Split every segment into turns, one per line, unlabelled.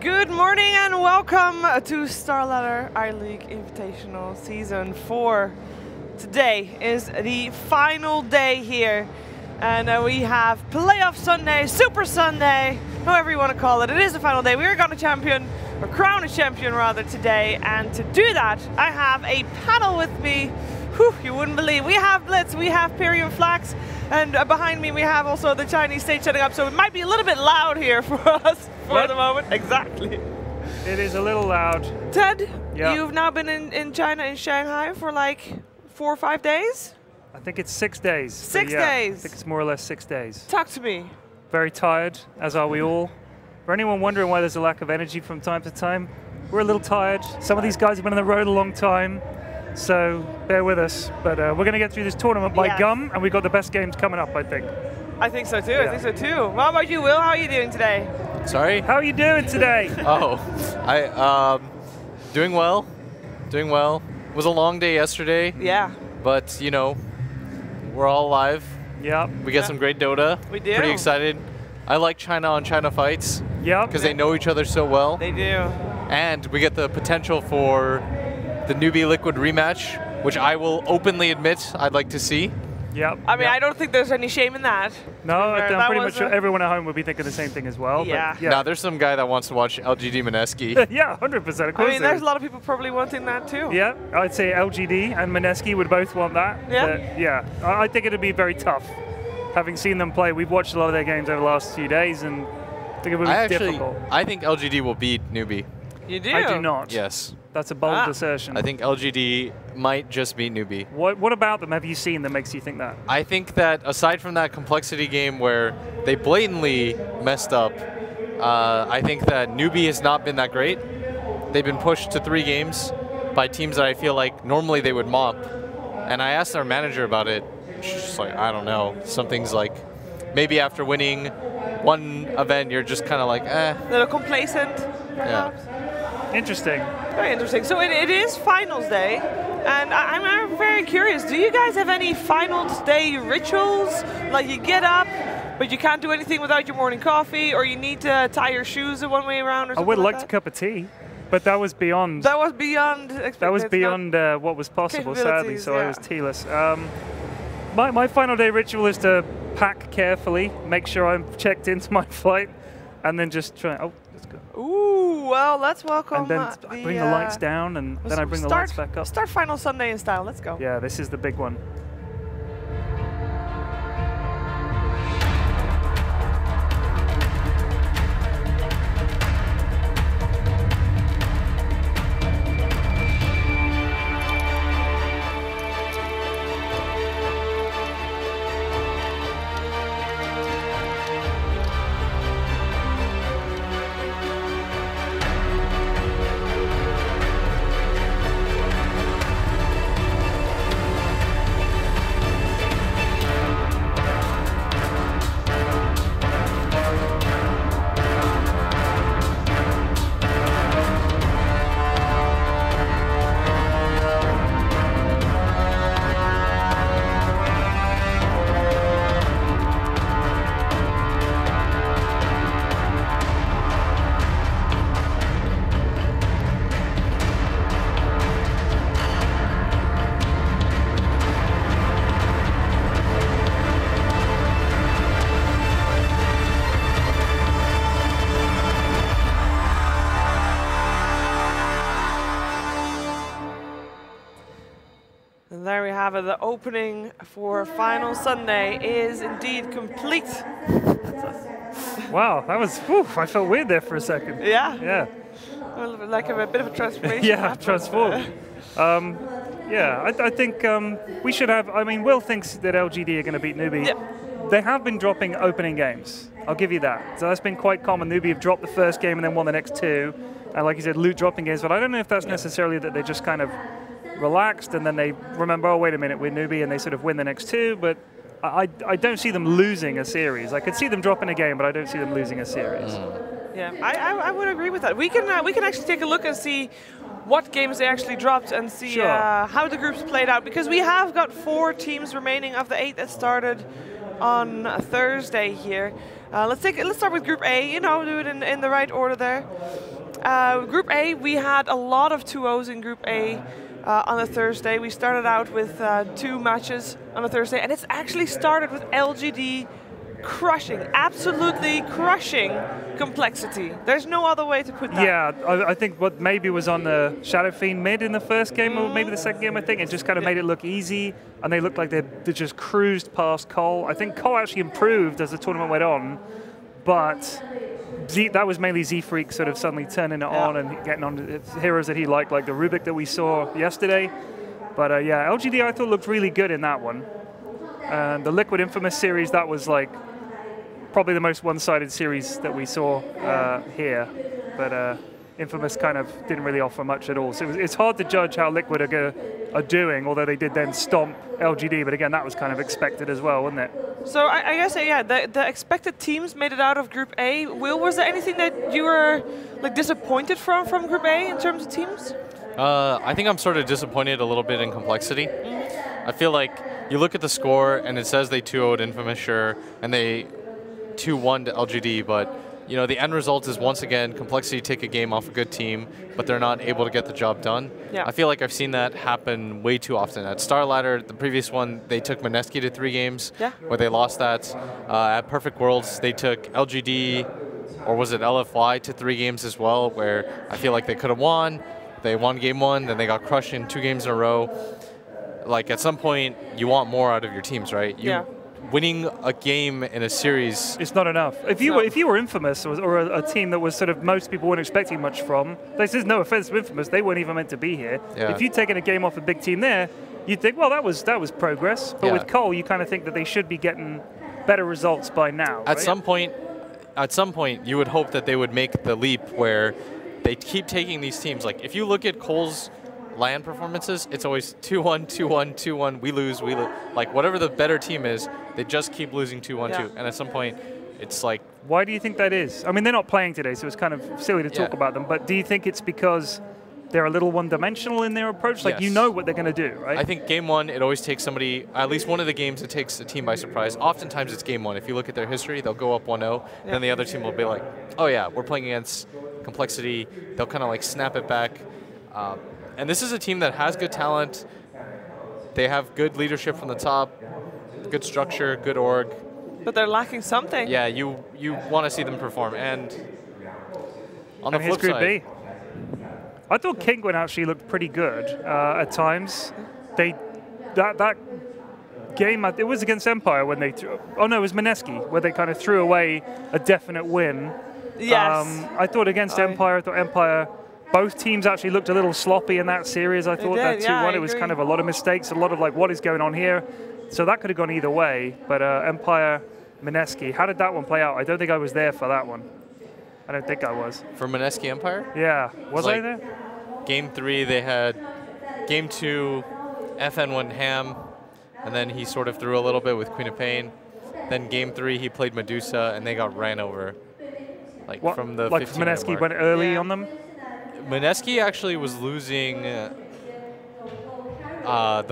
Good morning and welcome to StarLadder i-Invitational Season 4. Today is the final day here, and we have Playoff Sunday, Super Sunday, however you want to call it. It is the final day. We are going to champion, or crown a champion rather, today, and to do that, I have a panel with me. Whew, you wouldn't believe. We have Blitz, we have Perry and Flax, and behind me we have also the Chinese stage setting up, so it might be a little bit loud here for us for the moment. Exactly.
It is a little loud.
Ted,
yeah.
You've now been in China, in Shanghai, for like 4 or 5 days?
I think it's 6 days.
6
yeah,
days?
I think it's more or less 6 days.
Talk to me.
Very tired, as are we all. For anyone wondering why there's a lack of energy from time to time, we're a little tired. Some of these guys have been on the road a long time, so bear with us. But we're going to get through this tournament by gum, and we've got the best games coming up, I think.
I think so too,
yeah.
I think so too. What about you, Will? How are you doing today?
Sorry?
How are you doing today?
Doing well. Doing well. It was a long day yesterday.
Yeah.
But, you know, we're all alive.
Yeah.
We get some great Dota.
We do.
Pretty excited. I like China on China fights.
Yeah.
Because they know each other so well.
They do.
And we get the potential for the Newbee Liquid rematch, which I will openly admit I'd like to see.
Yeah.
I mean, I don't think there's any shame in that.
No, I'm pretty much sure everyone at home would be thinking the same thing as well.
Yeah.
But yeah.
Now, there's some guy that wants to watch LGD Mineski.
Yeah, 100%. Of course.
I mean, there's a lot of people probably wanting that too.
Yeah, I'd say LGD and Mineski would both want that.
Yeah.
But yeah, I think it'd be very tough. Having seen them play, we've watched a lot of their games over the last few days, and I think it would be difficult.
I think LGD will beat Newbee.
You do?
I do not.
Yes.
That's a bold assertion.
I think LGD might just beat Newbee.
What about them have you seen that makes you think that?
I think that aside from that complexity game where they blatantly messed up, I think that Newbee has not been that great. They've been pushed to 3 games by teams that I feel like normally they would mop. And I asked our manager about it. She's just like, I don't know. Something's like, maybe after winning one event, you're just kind of like, eh.
A little complacent, perhaps?
Yeah.
Interesting.
Very interesting. So it is finals day, and I'm very curious. Do you guys have any finals day rituals? Like you get up, but you can't do anything without your morning coffee, or you need to tie your shoes one way around, or something
I would
like
like a cup of tea, but that was beyond.
That was beyond expectations.
That was beyond what was possible, sadly. So I was tealess. My final day ritual is to pack carefully, make sure I'm checked into my flight, and then just try. Oh, let's go.
Ooh, well, let's welcome.
And then I bring the lights down, and then I bring the lights back up.
Start final Sunday in style. Let's go.
Yeah, this is the big one.
There we have it. The opening for Final Sunday is indeed complete.
Wow, that was, whew, I felt weird there for a second.
Yeah?
Yeah.
Well, like a bit of a transformation.
Yeah, transformed. Yeah, I think we should have, I mean, Will thinks that LGD are going to beat Newbee.
Yeah.
They have been dropping opening games. I'll give you that. So that's been quite common. Newbee have dropped the first game and then won the next 2. And like you said, loot dropping games. But I don't know if that's necessarily that they just kind of relaxed and then they remember, oh, wait a minute, we're Newbee, and they sort of win the next 2. But I don't see them losing a series. I could see them dropping a game, but I don't see them losing a series.
Yeah, I would agree with that. We can actually take a look and see what games they actually dropped and see how the groups played out, because we have got 4 teams remaining of the 8 that started on Thursday here. Let's start with Group A. You know, do it in the right order there. Group A, we had a lot of 2-0s in Group A on a Thursday. We started out with 2 matches on a Thursday, and it's actually started with LGD crushing, absolutely crushing Complexity. There's no other way to put that.
Yeah, I think what maybe was on the Shadow Fiend mid in the first game, or maybe the second game, I think, it just kind of made it look easy, and they looked like they just cruised past Cole. I think Cole actually improved as the tournament went on, but that was mainly Z-Freak sort of suddenly turning it on and getting on heroes that he liked, like the Rubik that we saw yesterday. But yeah, LGD I thought looked really good in that one. And the Liquid Infamous series, that was like probably the most one-sided series that we saw here. But Infamous kind of didn't really offer much at all. So it's hard to judge how Liquid are doing, although they did then stomp LGD. But again, that was kind of expected as well, wasn't it?
So I guess, yeah, the expected teams made it out of Group A. Will, was there anything that you were like disappointed from Group A in terms of teams?
I think I'm sort of disappointed a little bit in Complexity. I feel like you look at the score and it says they 2-0'd Infamous, sure, and they 2-1 to LGD, but you know, the end result is once again Complexity take a game off a good team, but they're not able to get the job done.
Yeah.
I feel like I've seen that happen way too often. At StarLadder, the previous one, they took Mineski to 3 games, where they lost that. At Perfect Worlds, they took LGD, or was it LFY, to 3 games as well, where I feel like they could have won. They won game 1, then they got crushed in 2 games in a row. Like, at some point, you want more out of your teams, right? Winning a game in a series,
it's not enough. If you were Infamous or a team that was sort of most people weren't expecting much from, this is no offense to Infamous, they weren't even meant to be here.
Yeah.
If you'd taken a game off a big team there, you'd think, well, that was progress. But with Cole, you kind of think that they should be getting better results by now.
At some point, you would hope that they would make the leap where they keep taking these teams. Like, if you look at Cole's LAN performances, it's always 2-1, 2-1, 2-1, we lose, we lose. Like, whatever the better team is, they just keep losing 2-1, 2. And at some point, it's like...
Why do you think that is? I mean, they're not playing today, so it's kind of silly to talk about them, but do you think it's because they're a little one-dimensional in their approach? Like, you know what they're going to do, right?
I think game 1, it always takes somebody, at least one of the games, it takes a team by surprise. Oftentimes, it's game 1. If you look at their history, they'll go up 1-0, and then the other team will be like, oh yeah, we're playing against Complexity. They'll kind of like snap it back. And this is a team that has good talent. They have good leadership from the top, good structure, good org.
But they're lacking something.
Yeah, you want to see them perform. And on the flip side,
I thought Kingwin actually looked pretty good at times. That game, it was against Empire when they oh no, it was Mineski, where they kind of threw away a definite win.
Yes.
I thought against Empire, both teams actually looked a little sloppy in that series. I thought that 2-1, it was kind of a lot of mistakes, a lot of like, what is going on here? So that could have gone either way. But Empire, Mineski, how did that one play out? I don't think I was there for that one. I don't think I was.
For Mineski Empire?
Yeah. Was I there?
Game 3, they had game 2, FN went ham, and then he sort of threw a little bit with Queen of Pain. Then game 3, he played Medusa, and they got ran over. Like from the 15
Mineski
mark.
went early on them?
Mineski actually was losing the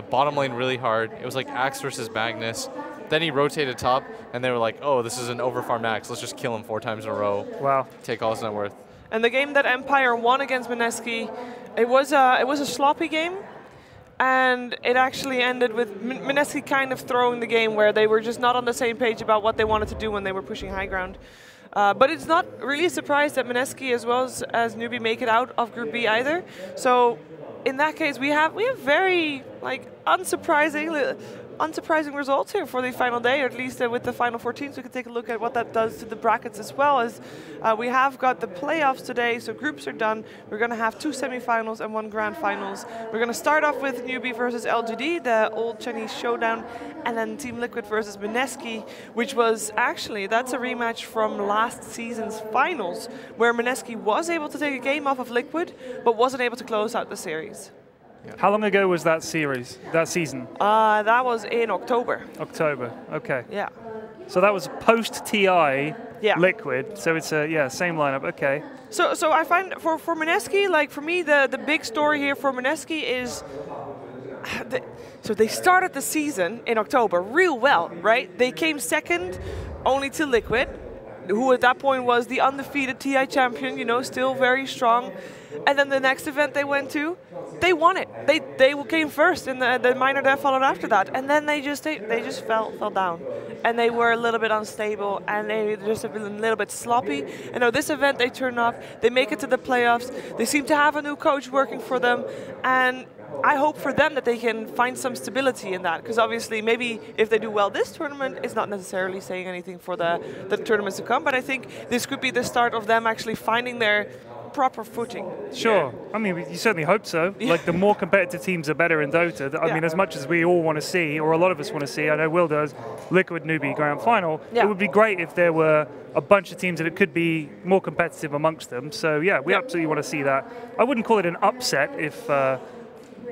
bottom lane really hard. It was like Axe versus Magnus. Then he rotated top, and they were like, oh, this is an overfarm Axe. Let's just kill him 4 times in a row.
Wow.
Take all his net worth.
And the game that Empire won against Mineski, it was a sloppy game. And it actually ended with Mineski kind of throwing the game where they were just not on the same page about what they wanted to do when they were pushing high ground. But it's not really a surprise that Mineski as well as Newbee make it out of Group B either. So in that case, we have very like unsurprising results here for the final day, or at least with the final 4 teams. We can take a look at what that does to the brackets as well, as we have got the playoffs today, so groups are done. We're going to have 2 semifinals and 1 grand finals. We're going to start off with Newbee versus LGD, the old Chinese showdown, and then Team Liquid versus Mineski, which was actually, that's a rematch from last season's finals, where Mineski was able to take a game off of Liquid, but wasn't able to close out the series.
Yeah. How long ago was that season?
That was in October.
October, okay.
Yeah.
So that was post-TI Liquid, so it's a, same lineup, okay.
So I find for Mineski, like for me, the big story here for Mineski is, so they started the season in October real well, right? They came second only to Liquid, who at that point was the undefeated TI champion, you know, still very strong. And then the next event they went to, they won it. They came first in the minor that followed after that. And then they just fell down. And they were a little bit unstable, and they just have been a little bit sloppy. And now this event they turn up, they make it to the playoffs. They seem to have a new coach working for them, and I hope for them that they can find some stability in that, because obviously maybe if they do well this tournament, it's not necessarily saying anything for the tournaments to come, but I think this could be the start of them actually finding their proper footing.
Sure. I mean, you certainly hope so. Like, the more competitive teams are better in Dota. I mean, as much as we all want to see, or a lot of us want to see, I know Will does, Liquid Newbee Grand Final, it would be great if there were a bunch of teams that it could be more competitive amongst them. So, yeah, we absolutely want to see that. I wouldn't call it an upset if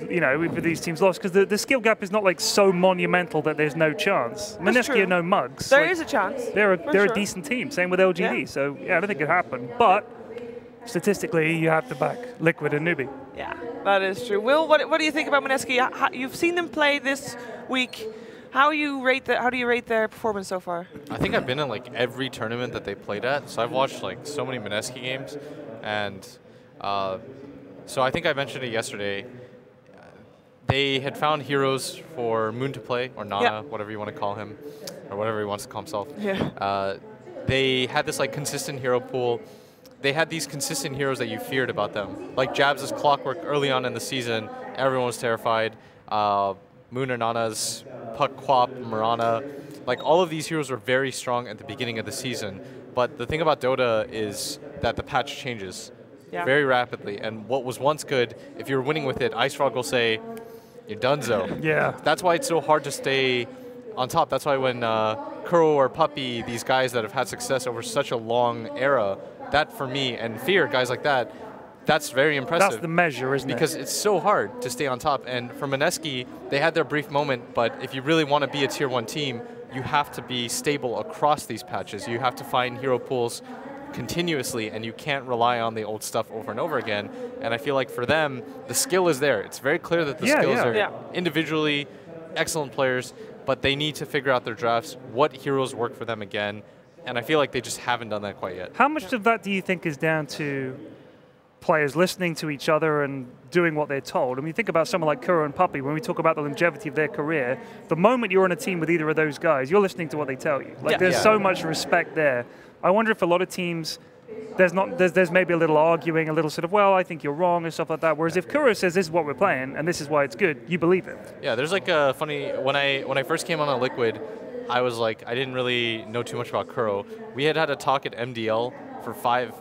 you know, if these teams lost, because the skill gap is not like so monumental that there's no chance. Moneski are no mugs.
There is a chance.
They're a decent team. Same with LGD. So yeah, I don't think it happened. But statistically, you have to back Liquid and Newbee.
Yeah, that is true. Will, what do you think about Moneski? You've seen them play this week. How do you rate their performance so far?
I think I've been in like every tournament that they played at. So I've watched like so many Moneski games, and so I think I mentioned it yesterday. They had found heroes for Moon to play, or Nana, whatever you want to call him, or whatever he wants to call himself.
Yeah.
They had this like consistent hero pool. They had these consistent heroes that you feared about them. Like Jabs' Clockwork early on in the season, everyone was terrified. Moon or Nana's Puck Quap, Marana, like all of these heroes were very strong at the beginning of the season. But the thing about Dota is that the patch changes very rapidly. And what was once good, if you're winning with it, Ice Frog will say, you're donezo.
Yeah.
That's why it's so hard to stay on top. That's why when Kuro or Puppy, these guys that have had success over such a long era, that for me, and Fear, guys like that, that's very impressive.
That's the measure, isn't it?
Because it's so hard to stay on top. And for Moneski, they had their brief moment, but if you really want to be a tier 1 team, you have to be stable across these patches. You have to find hero pools continuously, and you can't rely on the old stuff over and over again. And I feel like for them, the skill is there. It's very clear that the skills are individually excellent players, but they need to figure out their drafts, what heroes work for them again, and I feel like they just haven't done that quite yet.
How much of that do you think is down to players listening to each other and doing what they're told? I mean, think about someone like Kuro and Puppy. When we talk about the longevity of their career, the moment you're on a team with either of those guys, you're listening to what they tell you. Like, there's so much respect there. I wonder if a lot of teams, there's maybe a little arguing, a little sort of, well, I think you're wrong and stuff like that. Whereas if Kuro says this is what we're playing and this is why it's good, you believe it.
Yeah, there's like a funny, when I first came on Liquid, I was like, I didn't really know too much about Kuro. We had a talk at MDL for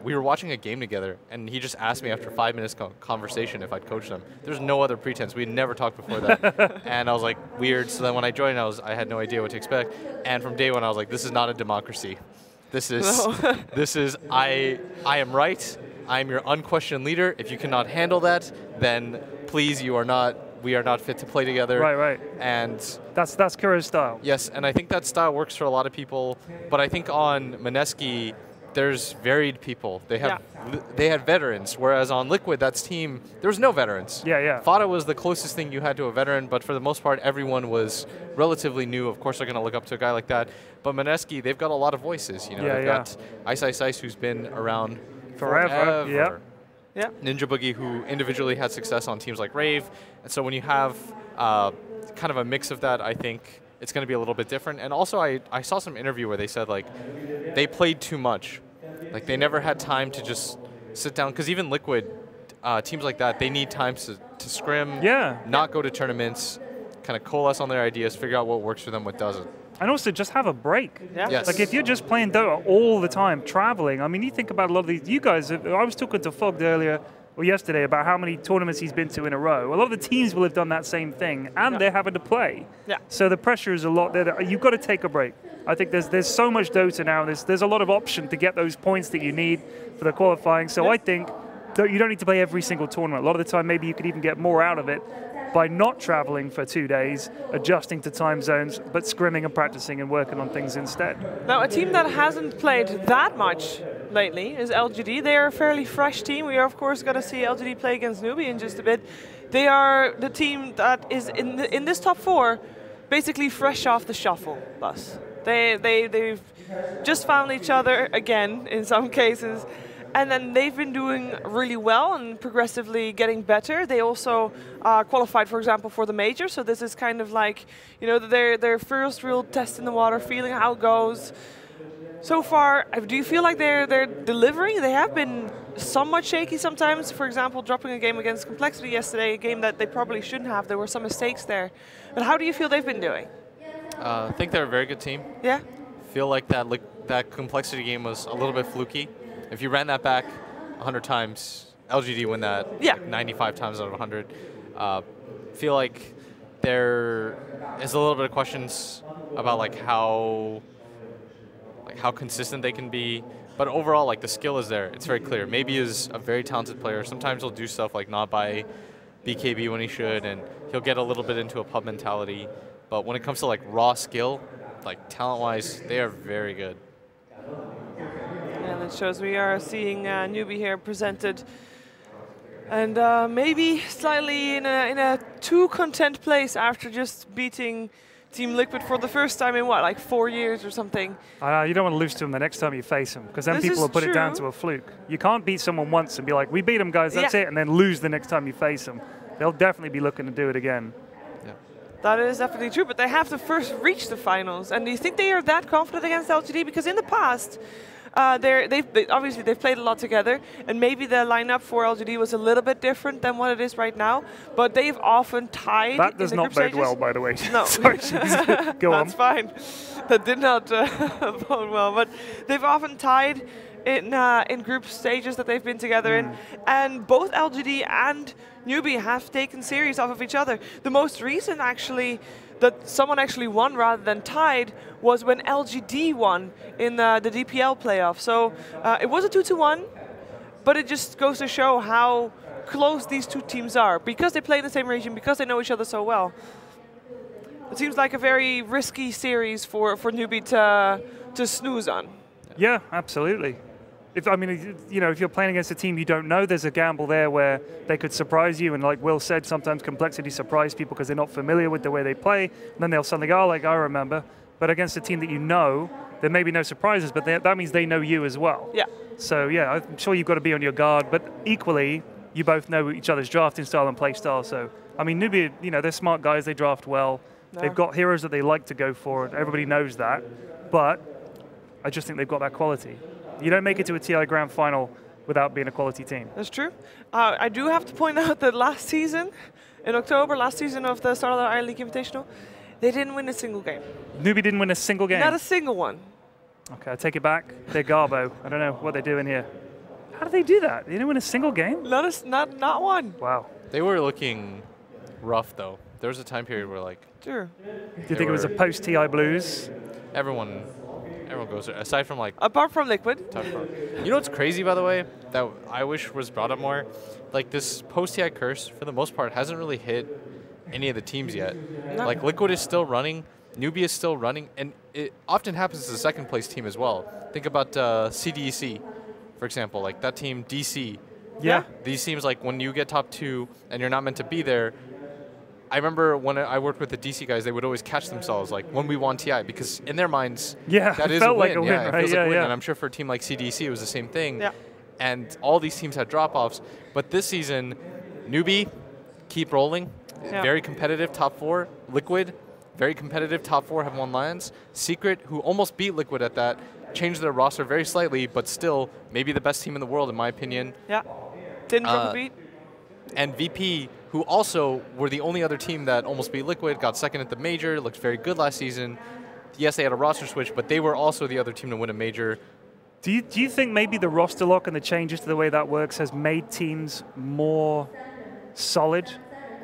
we were watching a game together, and he just asked me after 5 minutes conversation if I'd coach them. There's no other pretense. We had never talked before that. And I was like, weird. So then when I joined, I had no idea what to expect. And from day one, I was like, this is not a democracy. This is I am right. I am your unquestioned leader. If you cannot handle that, then please, we are not fit to play together.
Right.
And
that's Kuro's style.
Yes, and I think that style works for a lot of people. But I think on Moneski, there's varied people. They had veterans, whereas on Liquid, that's team, there was no veterans.
Yeah.
Fada was the closest thing you had to a veteran, but for the most part, everyone was relatively new. Of course, they're going to look up to a guy like that. But Moneski, they've got a lot of voices. You know, they've got Ice, who's been around forever.
Yeah.
Ninja Boogie, who individually had success on teams like Rave. And so when you have kind of a mix of that, I think it's going to be a little bit different. And also, I saw some interview where they said, like, they played too much. Like, they never had time to just sit down. Because even Liquid, teams like that, they need time to scrim, not go to tournaments, kind of coalesce on their ideas, figure out what works for them, what doesn't.
And also just have a break.
Yeah.
Yes.
Like, if you're just playing Dota all the time, traveling, I mean, you think about a lot of these, you guys, I was talking to Fogged earlier, or yesterday, about how many tournaments he's been to in a row. A lot of the teams will have done that same thing, and they're having to play.
Yeah.
So the pressure is a lot there. You've got to take a break. I think there's so much Dota now. There's a lot of option to get those points that you need for the qualifying. So I think that you don't need to play every single tournament. A lot of the time, maybe you could even get more out of it by not traveling for 2 days, adjusting to time zones, but scrimming and practicing and working on things instead.
Now, a team that hasn't played that much lately is LGD. They are a fairly fresh team. We are, of course, going to see LGD play against Newbee in just a bit. They are the team that is in this top 4, basically fresh off the shuffle bus. They've just found each other again in some cases. And then they've been doing really well and progressively getting better. They also qualified, for example, for the major. So this is kind of like, you know, their first real test in the water, feeling how it goes. So far, do you feel like they're delivering? They have been somewhat shaky sometimes. For example, dropping a game against Complexity yesterday, a game that they probably shouldn't have. There were some mistakes there. But how do you feel they've been doing?
I think they're a very good team.
Yeah?
Feel like that Complexity game was a little bit fluky. If you ran that back 100 times, LGD win that 95 times out of 100. Feel like there is a little bit of questions about like how consistent they can be. But overall, like the skill is there. It's very clear. Maybe is a very talented player. Sometimes he'll do stuff like not buy BKB when he should, and he'll get a little bit into a pub mentality. But when it comes to like raw skill, like talent-wise, they are very good.
Yeah, that shows we are seeing Newbee here presented. And maybe slightly in a too content place after just beating Team Liquid for the first time in what, like 4 years or something?
You don't want to lose to them the next time you face them, because then
This
people
is
will put it down
true.
to a fluke. You can't beat someone once and be like, we beat them, guys, that's it, and then lose the next time you face them. They'll definitely be looking to do it again.
Yeah.
That is definitely true, but they have to first reach the finals. And do you think they are that confident against LGD? Because in the past, obviously they've played a lot together, and maybe the lineup for LGD was a little bit different than what it is right now, but they've often tied.
That does
in the
not
group
bode
stages.
well, by the way.
No.
Sorry, go on.
That's fine. That did not bode well, but they've often tied in group stages that they've been together in, and both LGD and Newbee have taken series off of each other. The most recent, actually, that someone actually won rather than tied was when LGD won in the DPL playoff. So it was a 2-1, but it just goes to show how close these two teams are, because they play in the same region, because they know each other so well. It seems like a very risky series for Newbee to snooze on.
Yeah, absolutely. If you're playing against a team you don't know, there's a gamble there where they could surprise you. And like Will said, sometimes Complexity surprise people because they're not familiar with the way they play. And then they'll suddenly go, oh, like I remember. But against a team that you know, there may be no surprises, but that means they know you as well.
Yeah.
So yeah, I'm sure you've got to be on your guard. But equally, you both know each other's drafting style and play style. So I mean, Newbee, they're smart guys. They draft well.
No.
They've got heroes that they like to go for. Everybody knows that. But I just think they've got that quality. You don't make it to a TI Grand Final without being a quality team.
That's true. I do have to point out that last season, in October, last season of the StarLadder i-League Invitational, they didn't win a single game.
Newbee didn't win a single game?
Not a single one.
Okay, I take it back. They're Garbo. I don't know what they're doing here. How do they do that? They didn't win a single game?
Not one.
Wow.
They were looking rough, though. There was a time period where, like...
Sure.
Do you think it was a post-TI Blues?
Everyone goes there, aside from, like...
Apart from Liquid.
You know what's crazy, by the way, that I wish was brought up more? Like, this post-TI curse, for the most part, hasn't really hit any of the teams yet.
No.
Like, Liquid is still running, Newbee is still running, and it often happens to the second-place team as well. Think about CDEC, for example. Like, that team, DC.
Yeah.
These teams, like, when you get top 2 and you're not meant to be there, I remember when I worked with the DC guys, they would always catch themselves, like, when we won TI, because in their minds, that is a win.
Like a win,
yeah, it
right?
feels like a win.
Yeah.
And I'm sure for a team like CDC, it was the same thing.
Yeah.
And all these teams had drop-offs. But this season, Newbee, keep rolling.
Yeah.
Very competitive, top 4. Liquid, very competitive, top 4, have won Lions. Secret, who almost beat Liquid at that, changed their roster very slightly, but still maybe the best team in the world, in my opinion.
Yeah. Didn't drop a beat.
And VP, who also were the only other team that almost beat Liquid, got second at the major, looked very good last season. Yes, they had a roster switch, but they were also the other team to win a major.
Do you think maybe the roster lock and the changes to the way that works has made teams more solid?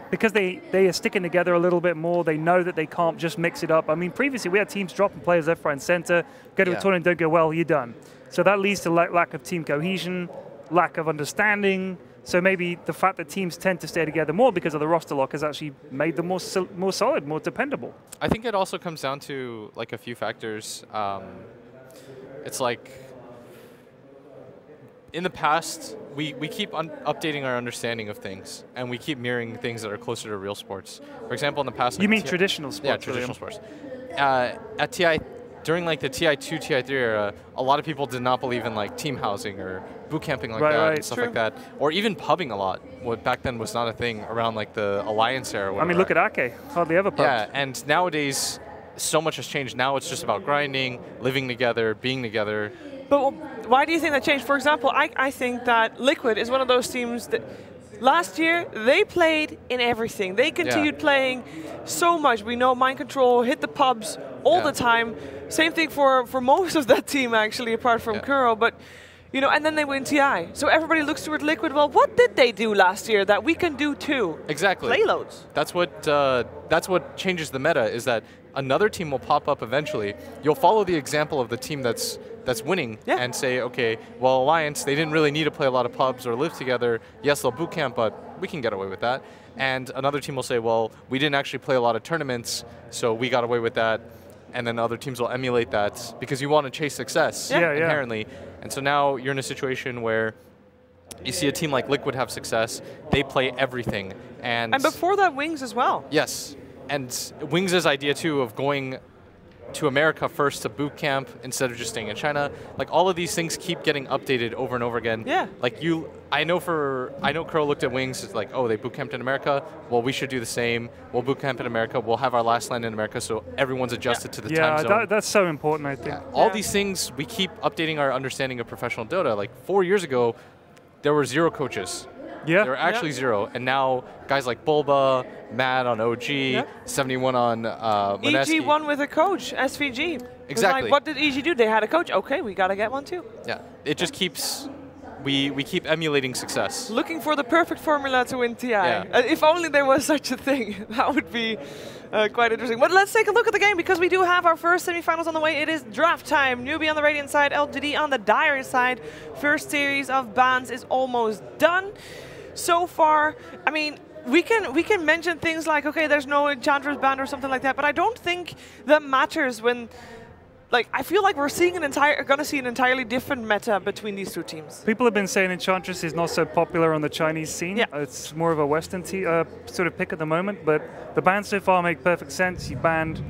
Because they are sticking together a little bit more. They know that they can't just mix it up. I mean, previously we had teams dropping players left, right, and center. Go to a tournament, don't go well, you're done. So that leads to lack of team cohesion, lack of understanding. So maybe the fact that teams tend to stay together more because of the roster lock has actually made them more solid, more dependable.
I think it also comes down to like a few factors. It's like in the past, we keep updating our understanding of things, and we keep mirroring things that are closer to real sports. For example, in the past...
You mean traditional sports?
Yeah, traditional sports. At TI, during like the TI2, TI3 era, a lot of people did not believe in like team housing or boot camping like that and stuff like that, or even pubbing a lot. What back then was not a thing around like the Alliance era.
I mean, look at Ake, hardly ever pubbed.
Yeah, and nowadays, so much has changed. Now it's just about grinding, living together, being together.
But why do you think that changed? For example, I think that Liquid is one of those teams that last year they played in everything. They continued playing so much. We know Mind Control hit the pubs all the time. Same thing for most of that team actually, apart from Kuro. But you know, and then they win TI. So everybody looks toward Liquid. Well, what did they do last year that we can do too?
Exactly.
Playloads.
That's what changes the meta. Is that another team will pop up eventually. You'll follow the example of the team that's winning and say, okay, well, Alliance, they didn't really need to play a lot of pubs or live together. Yes, they'll boot camp, but we can get away with that. And another team will say, well, we didn't actually play a lot of tournaments, so we got away with that. And then other teams will emulate that because you want to chase success inherently. And so now you're in a situation where you see a team like Liquid have success. They play everything. And
before that, Wings as well.
Yes. And Wings' idea, too, of going to America first to boot camp instead of just staying in China. Like, all of these things keep getting updated over and over again.
Yeah.
Like, I know Crow looked at Wings, it's like, oh, they boot camped in America. Well, we should do the same. We'll boot camp in America. We'll have our last land in America, so everyone's adjusted to the time zone.
Yeah, that's so important, I think.
All these things, we keep updating our understanding of professional Dota. Like, 4 years ago, there were 0 coaches.
Yeah.
There were actually 0. And now, guys like Bulba, Mad on OG, 71 on Moneski.
EG won with a coach, SVG.
Exactly.
Like, what did EG do? They had a coach. Okay, we got to get one too.
Yeah. It just keeps... We keep emulating success.
Looking for the perfect formula to win TI.
Yeah.
If only there was such a thing. That would be quite interesting. But let's take a look at the game because we do have our first semifinals on the way. It is draft time. Newbee on the Radiant side, LGD on the Dire side. First series of bans is almost done. So far, I mean, we can mention things like, okay, there's no Enchantress ban or something like that, but I don't think that matters when, like, I feel like we're gonna see an entirely different meta between these two teams.
People have been saying Enchantress is not so popular on the Chinese scene.
Yeah.
It's more of a Western sort of pick at the moment, but the bans so far make perfect sense. You banned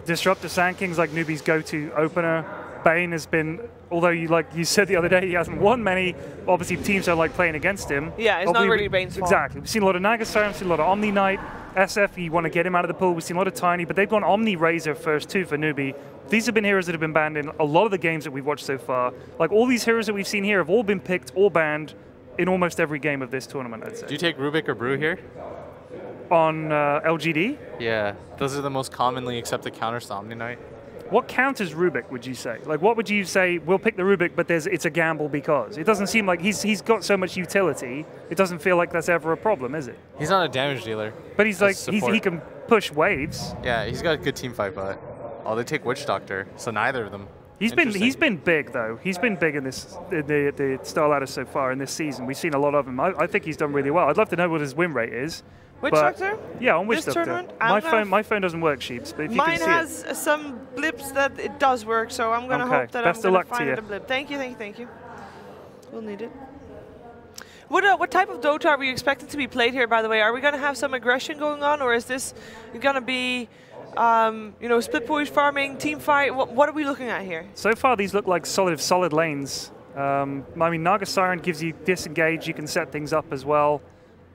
Disruptor Sand Kings, like Newbee's go-to opener. Bane has been, although you said the other day, he hasn't won many. Obviously, teams don't like playing against him.
Yeah, it's not really Bane's fault.
Exactly. We've seen a lot of Naga Siren, we've seen a lot of Omni Knight. SF, you want to get him out of the pool. We've seen a lot of Tiny, but they've gone Omni Razor first too for Newbee. These have been heroes that have been banned in a lot of the games that we've watched so far. Like, all these heroes that we've seen here have all been picked or banned in almost every game of this tournament, I'd say.
Do you take Rubik or Brew here?
On LGD?
Yeah, those are the most commonly accepted counters to Omni Knight.
What counters Rubik, would you say? Like, what would you say, we'll pick the Rubik, but it's a gamble because? It doesn't seem like he's got so much utility, it doesn't feel like that's ever a problem, is it?
He's not a damage dealer.
But he's like, he can push waves.
Yeah, he's got a good team fight, but they take Witch Doctor, so neither of them.
He's been big though. He's been big in the StarLadder so far in this season. We've seen a lot of him. I think he's done really well. I'd love to know what his win rate is.
Witch Doctor?
Yeah, on Witch
This
Doctor.
tournament?
My phone doesn't work, Sheeps, but if you can see
Mine has some blips that it does work, so I'm going to hope that
Best
I'm going
of
to
luck to
find
you.
a blip. Thank you. We'll need it. What type of Dota are we expecting to be played here, by the way? Are we going to have some aggression going on, or is this going to be split push, farming, team fight? What are we looking at here?
So far, these look like solid lanes. I mean, Naga Siren gives you disengage. You can set things up as well.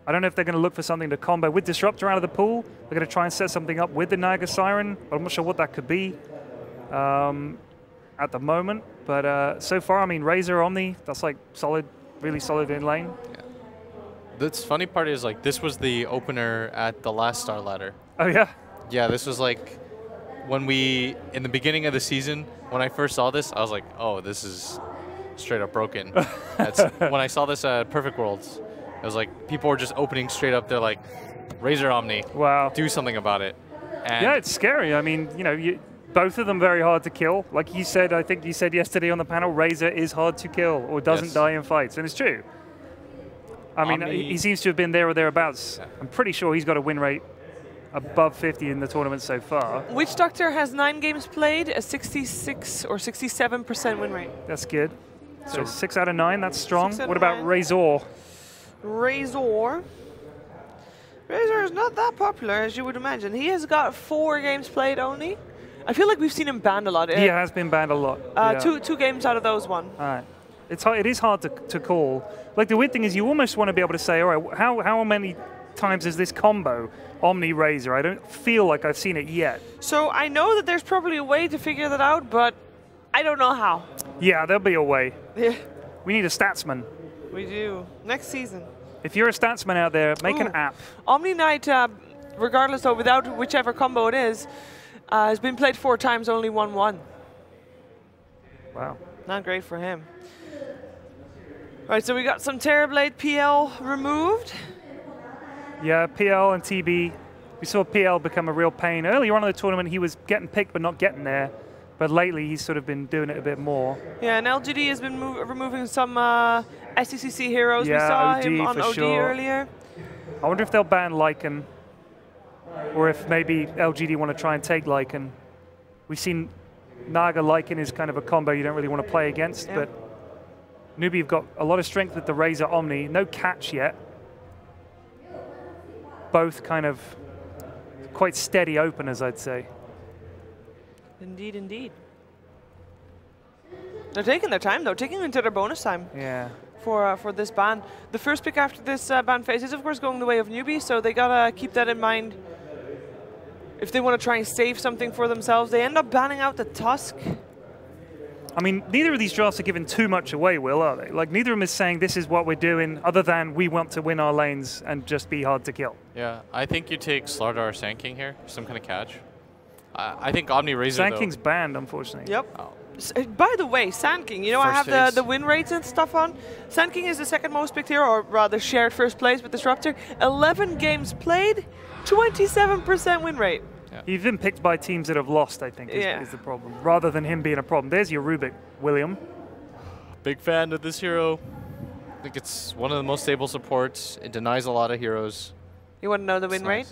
I don't know if they're going to look for something to combo with Disruptor out of the pool. They're going to try and set something up with the Naga Siren, but I'm not sure what that could be at the moment. But so far, I mean, Razor, Omni, that's like solid, really solid in lane.
Yeah. The funny part is, like, this was the opener at the last StarLadder.
Oh, yeah?
Yeah, this was like when in the beginning of the season, when I first saw this, I was like, oh, this is straight up broken. When I saw this at Perfect Worlds, it was like people were just opening straight up. They're like, Razor Omni.
Wow.
Do something about it. And
yeah, it's scary. I mean, both of them very hard to kill. Like you said, I think you said yesterday on the panel, Razor is hard to kill or doesn't die in fights, and it's true. I mean, he seems to have been there or thereabouts. Yeah. I'm pretty sure he's got a win rate above 50 in the tournament so far.
Witch Doctor has 9 games played, a 66 or 67% win rate.
That's good. So 6 out of 9, that's strong. What about Razor?
Razor is not that popular, as you would imagine. He has got 4 games played only. I feel like we've seen him banned a lot.
He has been banned a lot. Yeah.
Two games out of those one.
All right. It is hard to call. Like, the weird thing is you almost want to be able to say, all right, how many times is this combo Omni Razor? I don't feel like I've seen it yet.
So I know that there's probably a way to figure that out, but I don't know how.
Yeah, there'll be a way.
Yeah.
We need a statsman.
We do. Next season.
If you're a statsman out there, make an app.
Omni Knight, regardless of without whichever combo it is, has been played 4 times, only won 1.
Wow.
Not great for him. All right, so we got some Terrorblade PL removed.
Yeah, PL and TB. We saw PL become a real pain. Earlier on in the tournament, he was getting picked but not getting there. But lately, he's sort of been doing it a bit more.
Yeah, and LGD has been removing some SCCC heroes.
Yeah,
we saw
OD
him on OD
sure.
earlier.
I wonder if they'll ban Lycan, or if maybe LGD want to try and take Lycan. We've seen Naga Lycan is kind of a combo you don't really want to play against, but Newbee have got a lot of strength with the Razor Omni. No catch yet. Both kind of quite steady openers, I'd say.
Indeed, indeed. They're taking their time, though, taking into their bonus time.
Yeah.
For this ban. The first pick after this ban phase is, of course, going the way of Newbee, so they gotta keep that in mind. If they want to try and save something for themselves, they end up banning out the Tusk.
I mean, neither of these drafts are giving too much away, Will, are they? Like, neither of them is saying this is what we're doing, other than we want to win our lanes and just be hard to kill.
Yeah, I think you take StarLadder or Sand King here, some kind of catch. I think Omni Razor,
Sand King's banned, unfortunately.
Yep.
Oh.
By the way, Sand King, you know, I have the win rates and stuff on. Sand King is the second most picked hero, or rather shared first place with Disruptor. 11 games played, 27% win rate.
Yeah.
He's been picked by teams that have lost, I think, is the problem, rather than him being a problem. There's your Rubik, William.
Big fan of this hero. I think it's one of the most stable supports. It denies a lot of heroes.
You want to know the win rate?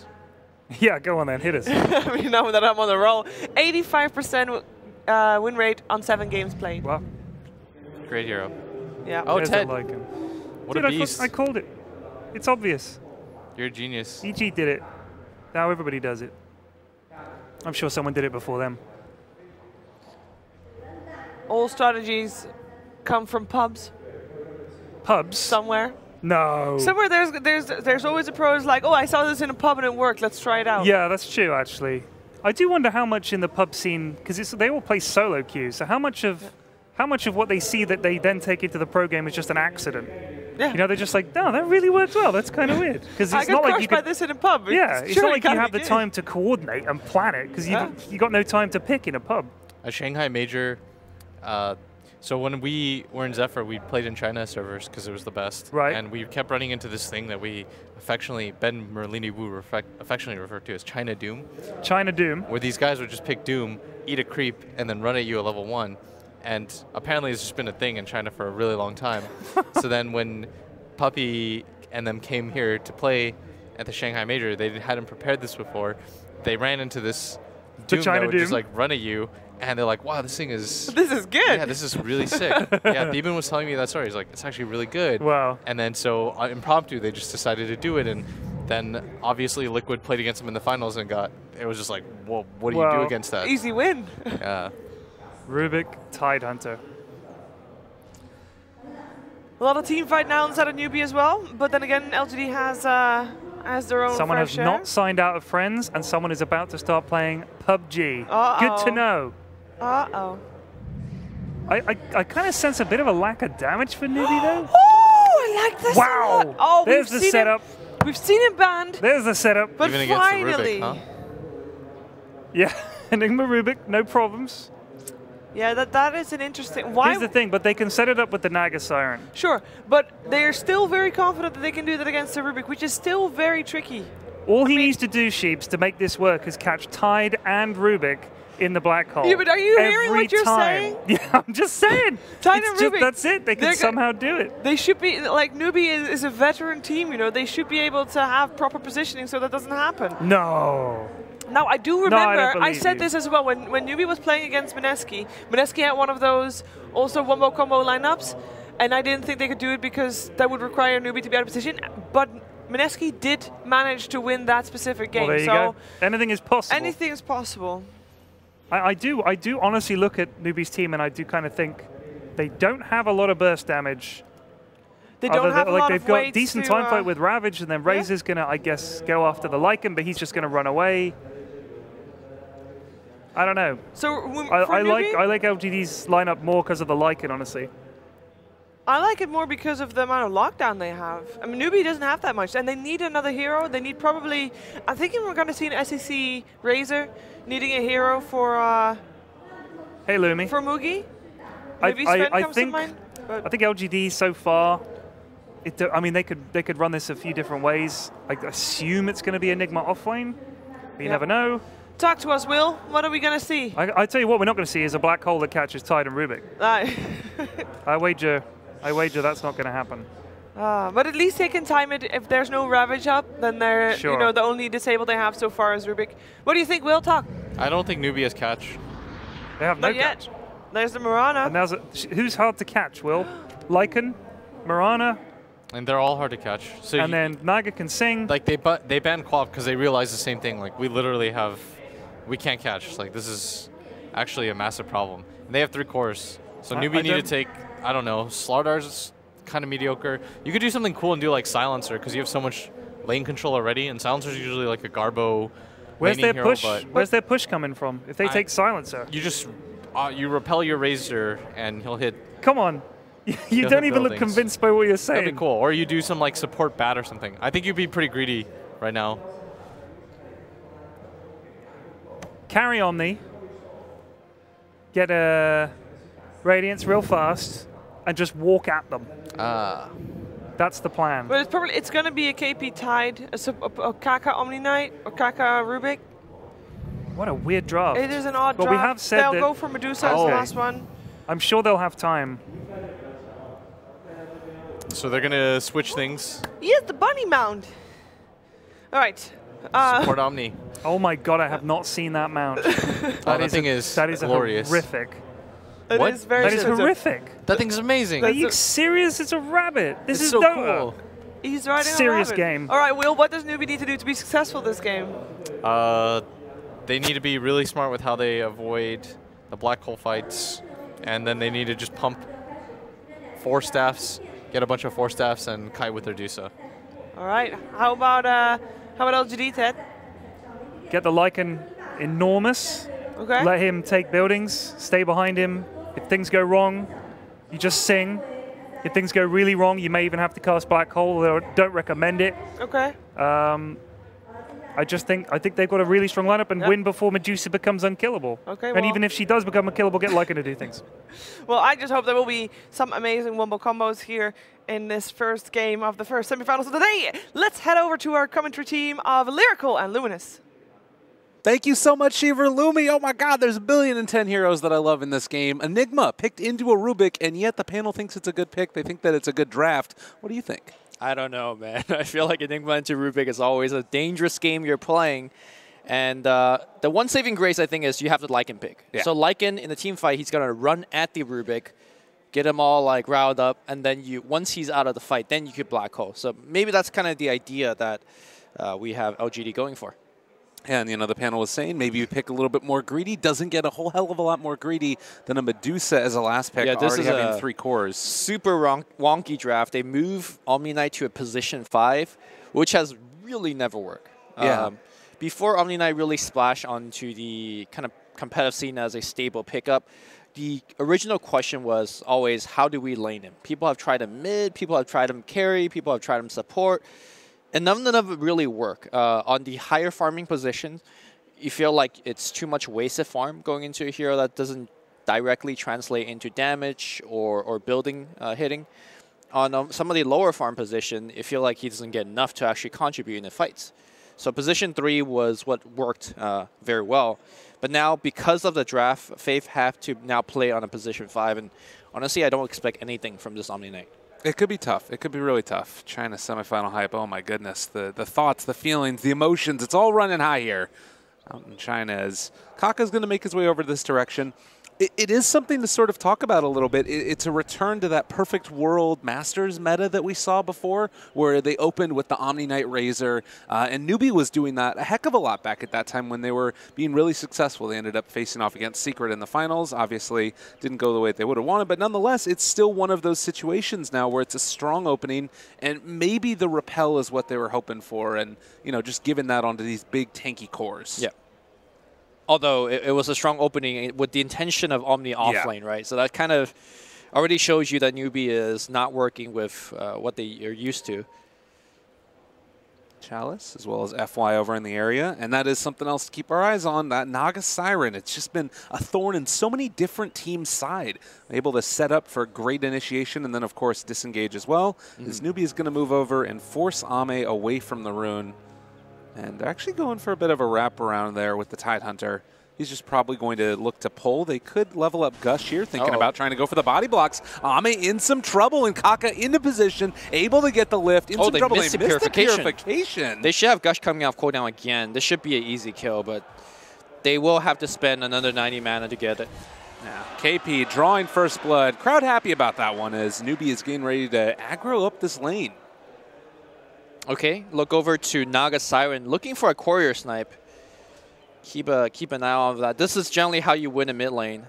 Yeah, go on then, hit us.
I mean, now that I'm on the roll, 85% win rate on 7 games played.
Wow.
Great hero.
Yeah.
Oh,
There's
Ted.
Like him.
What
Dude,
a beast.
I called it. It's obvious.
You're a genius.
EG did it. Now everybody does it. I'm sure someone did it before them.
All strategies come from pubs.
Pubs?
Somewhere.
No.
Somewhere there's always a pro who's like, oh, I saw this in a pub and it worked. Let's try it out.
Yeah, that's true, actually. I do wonder how much in the pub scene, because they all play solo queue, so how much of what they see that they then take into the pro game is just an accident?
Yeah.
You know, they're just like, no, that really worked well. That's kind of weird. Because
I
it's
got
not like
crushed
you
by this in a pub.
Yeah, it's not like you have the
good.
time to coordinate and plan it, because you got no time to pick in a pub.
A Shanghai Major. So when we were in Zephyr, we played in China servers because it was the best.
Right.
And we kept running into this thing that we affectionately, Ben Merlini Wu affectionately referred to as China Doom.
China Doom.
Where these guys would just pick Doom, eat a creep, and then run at you at level 1. And apparently it's just been a thing in China for a really long time. So then when Puppy and them came here to play at the Shanghai Major, they hadn't prepared this before. They ran into this Doom that would just like run at you. And they're like, wow, this thing is...
This is good.
Yeah, this is really sick. Yeah, Theben was telling me that story. He's like, it's actually really good.
Wow.
And then so impromptu, they just decided to do it. And then obviously Liquid played against them in the finals and it was just like, well, what do you do against that?
Easy win.
Yeah.
Rubik, Tidehunter.
A lot of team fight now inside of Newbee as well. But then again, LGD has their own
Someone has not signed out of Friends, and someone is about to start playing PUBG. Good to know.
Uh-oh.
I kind of sense a bit of a lack of damage for Newbee, though.
Oh, I like this a lot.
Wow.
Oh,
there's the setup.
We've seen him banned.
There's the setup.
But
even against
finally.
the Rubik, huh?
Yeah, Enigma Rubik, no problems.
Yeah, that is an interesting... Why?
Here's the thing, but they can set it up with the Naga Siren.
Sure, but they're still very confident that they can do that against the Rubik, which is still very tricky.
All he needs to do, Sheeps, to make this work is catch Tide and Rubik in the black hole.
Yeah, but are you hearing what you're saying?
Yeah, I'm just saying.
Tide and Rubik.
That's it. They can somehow do it.
They should be, like, Newbee is a veteran team, you know. They should be able to have proper positioning so that doesn't happen.
No.
Now, I do remember, I said
you.
this as well, when Newbee was playing against Mineski had one of those also wombo combo lineups, and I didn't think they could do it because that would require Newbee to be out of position, but Mineski did manage to win that specific game.
Well, there you go. Anything is possible.
Anything is possible.
I do honestly look at Newbee's team and I do kind of think they don't have a lot of burst damage.
They don't have a lot
they've
of
got
weight
decent
to,
time fight with Ravage, and then Razor's gonna, I guess, go after the Lycan, but he's just gonna run away. I don't know.
So
I like LGD's lineup more because of the Lycan, honestly.
I like it more because of the amount of lockdown they have. I mean, Newbee doesn't have that much, and they need another hero. They need probably, I'm thinking we're going to see an SEC Razor needing a hero for
Hey, Lumi.
for Mugi.
I
think
LGD so far, I mean, they could run this a few different ways. I assume it's going to be Enigma offlane. But you never know.
Talk to us, Will. What are we going to see?
I tell you what, we're not going to see is a black hole that catches Tide and Rubik. I wager that's not going to happen.
But at least they can time it. If there's no Ravage up, then they're the only disabled they have so far is Rubik. What do you think, Will? Talk.
I don't think Newbee has catch.
They have no catch.
There's the Mirana.
And who's hard to catch, Will? Lycan, Mirana.
And they're all hard to catch. So
and then Naga can sing.
Like they banned Quap because they realized the same thing. Like we literally we can't catch. Like this is actually a massive problem. And they have 3 cores. So Newbee need to take, I don't know, StarLadder's kind of mediocre. You could do something cool and do like Silencer because you have so much lane control already. And Silencer's usually like a Garbo
Where's their
hero,
push? Where's their push coming from? If they take Silencer.
You just, you repel your Razor and he'll hit.
Come on. You don't even look convinced by what you're saying.
That'd be cool. Or you do some like support bat or something. I think you'd be pretty greedy right now.
Carry Omni. Get a Radiance real fast and just walk at them. That's the plan.
But it's going to be a KP Tide, a Kaka Omni Knight, or Kaka Rubik.
What a weird draft.
It is an odd draft.
We have said
they'll go for Medusa as the last one.
I'm sure they'll have time.
So they're going to switch things.
Yes, the bunny mount. All right.
Support Omni.
Oh my god, I have not seen that mount.
That thing is glorious.
Horrific.
That is
horrific.
That thing's amazing.
Are you serious? It's a rabbit. This is
so
Dota.
cool.
He's riding
serious
a rabbit.
game.
All right, Will, what does Newbee need to do to be successful this game?
They need to be really smart with how they avoid the black hole fights, and then they need to just pump 4 staffs, get a bunch of 4 staffs, and kite with their Dusa.
All right. How about LGD, Ted?
Get the Lycan enormous.
Okay.
Let him take buildings. Stay behind him. If things go wrong, you just sing. If things go really wrong, you may even have to cast Black Hole. I don't recommend it.
Okay.
I think they've got a really strong lineup and win before Medusa becomes unkillable. Okay. And even if she does become unkillable, get Lycan to do things.
Well, I just hope there will be some amazing wombo combos here in this first game of the first semifinals of the day. Let's head over to our commentary team of Lyrical and Luminous.
Thank you so much, Shiver Lumi. Oh my god, there's 1,000,010 heroes that I love in this game. Enigma picked into a Rubik, and yet the panel thinks it's a good pick. They think that it's a good draft. What do you think?
I don't know, man. I feel like Enigma into Rubik is always a dangerous game you're playing. And the one saving grace, I think, is you have the Lycan pick. Yeah. So Lycan, in the team fight, he's going to run at the Rubik, get him all like riled up, and then once he's out of the fight, then you could Black Hole. So maybe that's kind of the idea that we have LGD going for.
And, the panel was saying maybe you pick a little bit more greedy. Doesn't get a whole hell of a lot more greedy than a Medusa as a last pick, already having 3 cores.
Super wonky draft. They move Omni Knight to a position 5, which has really never worked.
Yeah.
Before Omni Knight really splashed onto the kind of competitive scene as a stable pickup, the original question was always, how do we lane him? People have tried him mid, people have tried him carry, people have tried him support. And none of it really work. On the higher farming positions, you feel like it's too much wasted farm going into a hero that doesn't directly translate into damage or building hitting. On some of the lower farm position, you feel like he doesn't get enough to actually contribute in the fights. So position 3 was what worked very well. But now, because of the draft, Faith have to now play on a position 5. And honestly, I don't expect anything from this Omni Knight.
It could be tough. It could be really tough. China semifinal hype. Oh my goodness. The thoughts, the feelings, the emotions. It's all running high here out in China as Kaka's going to make his way over this direction. It is something to sort of talk about a little bit. It's a return to that Perfect World Masters meta that we saw before, where they opened with the Omni Knight Razor, and Newbee was doing that a heck of a lot back at that time when they were being really successful. They ended up facing off against Secret in the finals. Obviously, didn't go the way they would have wanted, but nonetheless, it's still one of those situations now where it's a strong opening, and maybe the repel is what they were hoping for, and just giving that onto these big tanky cores.
Yeah. Although it was a strong opening with the intention of Omni offlane, right? So that kind of already shows you that Newbee is not working with what they are used to.
Chalice, as well as FY over in the area. And that is something else to keep our eyes on, that Naga Siren. It's just been a thorn in so many different teams' side. Able to set up for great initiation and then, of course, disengage as well. As Newbee is going to move over and force Ame away from the rune. And they're actually going for a bit of a wraparound there with the Tidehunter. He's just probably going to look to pull. They could level up Gush here, thinking about trying to go for the body blocks. Ame in some trouble, and Kaka into position, able to get the lift. In some trouble.
Missed the purification. They should have Gush coming off cooldown again. This should be an easy kill, but they will have to spend another 90 mana to get it.
Yeah. KP drawing first blood. Crowd happy about that one as Newbee is getting ready to aggro up this lane.
Okay, look over to Naga Siren, looking for a courier snipe. Keep an eye on that. This is generally how you win a mid lane.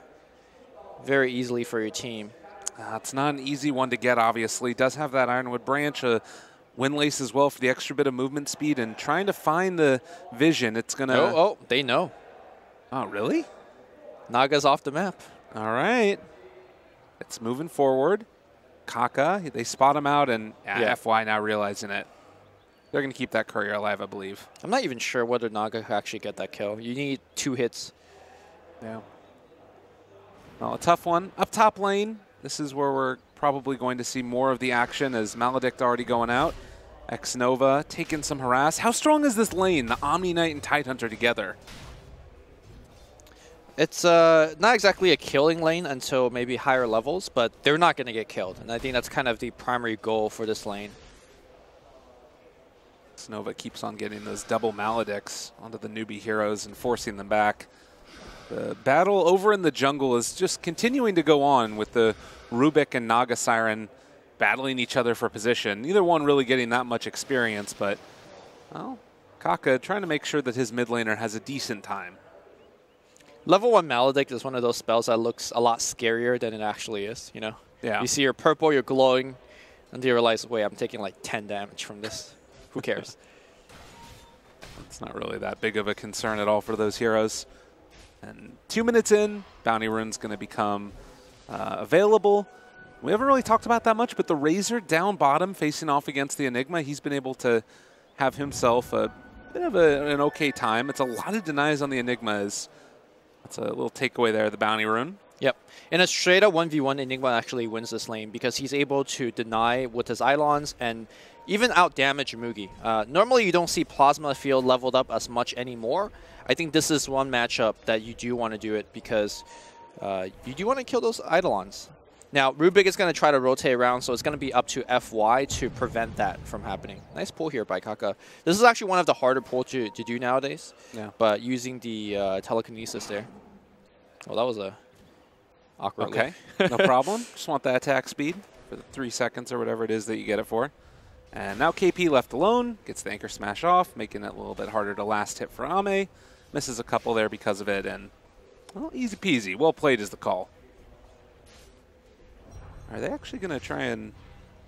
Very easily for your team.
It's not an easy one to get, obviously. Does have that Ironwood branch, Windlace as well for the extra bit of movement speed, and trying to find the vision. It's going to...
Oh, they know.
Oh, really?
Naga's off the map.
All right. It's moving forward. Kaka, they spot him out, and FY now realizing it. They're going to keep that courier alive, I believe.
I'm not even sure whether Naga could actually get that kill. You need 2 hits.
Yeah. Well, a tough one. Up top lane, this is where we're probably going to see more of the action as Maledict already going out. X-Nova taking some harass. How strong is this lane, the Omni Knight and Tidehunter together?
It's not exactly a killing lane until maybe higher levels, but they're not going to get killed. And I think that's kind of the primary goal for this lane.
Nova keeps on getting those double Maledicts onto the Newbee heroes and forcing them back. The battle over in the jungle is just continuing to go on with the Rubik and Naga Siren battling each other for position. Neither one really getting that much experience, but, well, Kaka trying to make sure that his mid laner has a decent time.
Level 1 Maledict is one of those spells that looks a lot scarier than it actually is, Yeah. You see you're purple, you're glowing, and you realize, wait, I'm taking like 10 damage from this. Who cares?
It's not really that big of a concern at all for those heroes. And 2 minutes in, Bounty Rune's going to become available. We haven't really talked about that much, but the Razor down bottom facing off against the Enigma, he's been able to have himself a bit of an okay time. It's a lot of denies on the Enigma. That's a little takeaway there, the Bounty Rune.
Yep. In a straight-up 1v1, Enigma actually wins this lane because he's able to deny with his Eidolons and even out-damage Mugi. Normally, you don't see Plasma Field leveled up as much anymore. I think this is one matchup that you do want to do it because you do want to kill those Eidolons. Now, Rubik is going to try to rotate around, so it's going to be up to FY to prevent that from happening. Nice pull here by Kaka. This is actually one of the harder pulls to do nowadays, but using the telekinesis there. Well, that was a... awkward.
Okay, no problem. Just want that attack speed for the 3 seconds or whatever it is that you get it for. And now KP left alone, gets the Anchor Smash off, making it a little bit harder to last hit for Ame. Misses a couple there because of it, and, well, easy peasy. Well played is the call. Are they actually going to try and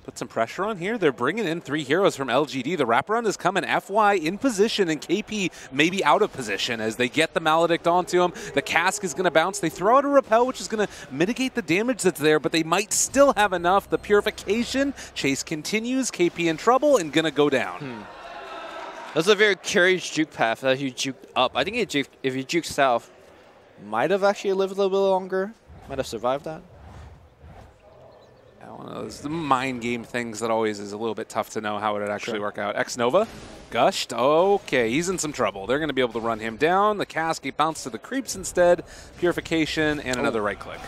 put some pressure on here? They're bringing in 3 heroes from LGD. The wraparound is coming. FY in position and KP maybe out of position as they get the Maledict onto him. The cask is going to bounce. They throw out a repel, which is going to mitigate the damage that's there, but they might still have enough. The purification. Chase continues. KP in trouble and going to go down.
That's a very curious juke path that you juked up. I think if you juke south, might have actually lived a little bit longer. Might have survived that.
One of those mind game things that always is a little bit tough to know how it would actually work out. X-Nova, gushed. Okay, he's in some trouble. They're going to be able to run him down. The cask, he bounced to the creeps instead. Purification and another right click.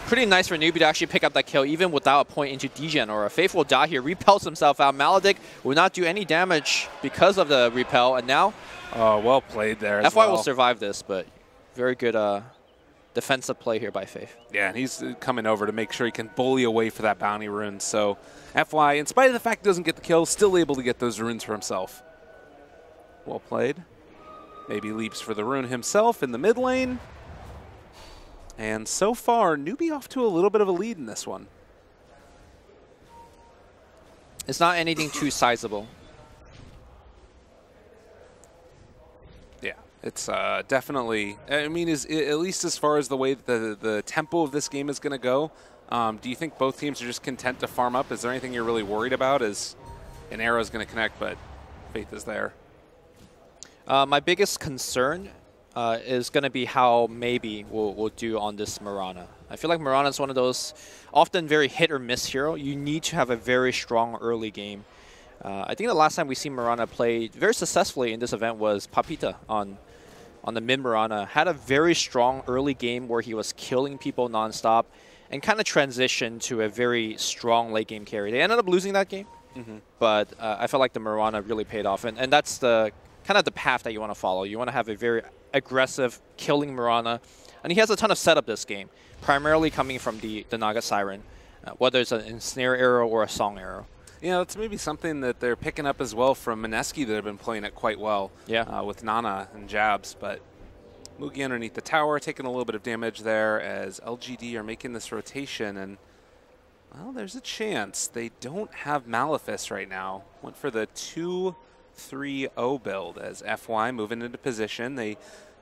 Pretty nice for Newbee to actually pick up that kill even without a point into degen or a Faithful Die here. Repels himself out. Maledict will not do any damage because of the repel, and now...
Oh, well played there as
FY
well.
will survive this, but very good defensive play here by Faith.
Yeah, and he's coming over to make sure he can bully away for that bounty rune. So FY, in spite of the fact he doesn't get the kill, still able to get those runes for himself. Well played. Maybe leaps for the rune himself in the mid lane. And so far, Newbee off to a little bit of a lead in this one.
It's not anything too sizable.
Yeah, it's definitely, I mean, at least as far as the way the tempo of this game is going to go, do you think both teams are just content to farm up? Is there anything you're really worried about as an arrow is going to connect, but Faith is there?
My biggest concern is going to be how maybe we'll do on this Mirana. I feel like Mirana is one of those often very hit or miss hero. You need to have a very strong early game. I think the last time we see Mirana play very successfully in this event was Papita on the mid Mirana. Had a very strong early game where he was killing people nonstop and kind of transitioned to a very strong late game carry. They ended up losing that game, but I felt like the Mirana really paid off. And that's the kind of the path that you want to follow. You want to have a very aggressive killing Mirana. And he has a ton of setup this game, primarily coming from the Naga Siren, whether it's an ensnare arrow or a song arrow.
Yeah, that's maybe something that they're picking up as well from Mineski that have been playing it quite well with Nana and jabs. But Mugi underneath the tower, taking a little bit of damage there as LGD are making this rotation. And, well, there's a chance. They don't have Malefice right now. Went for the 2-3-0 build as FY moving into position. They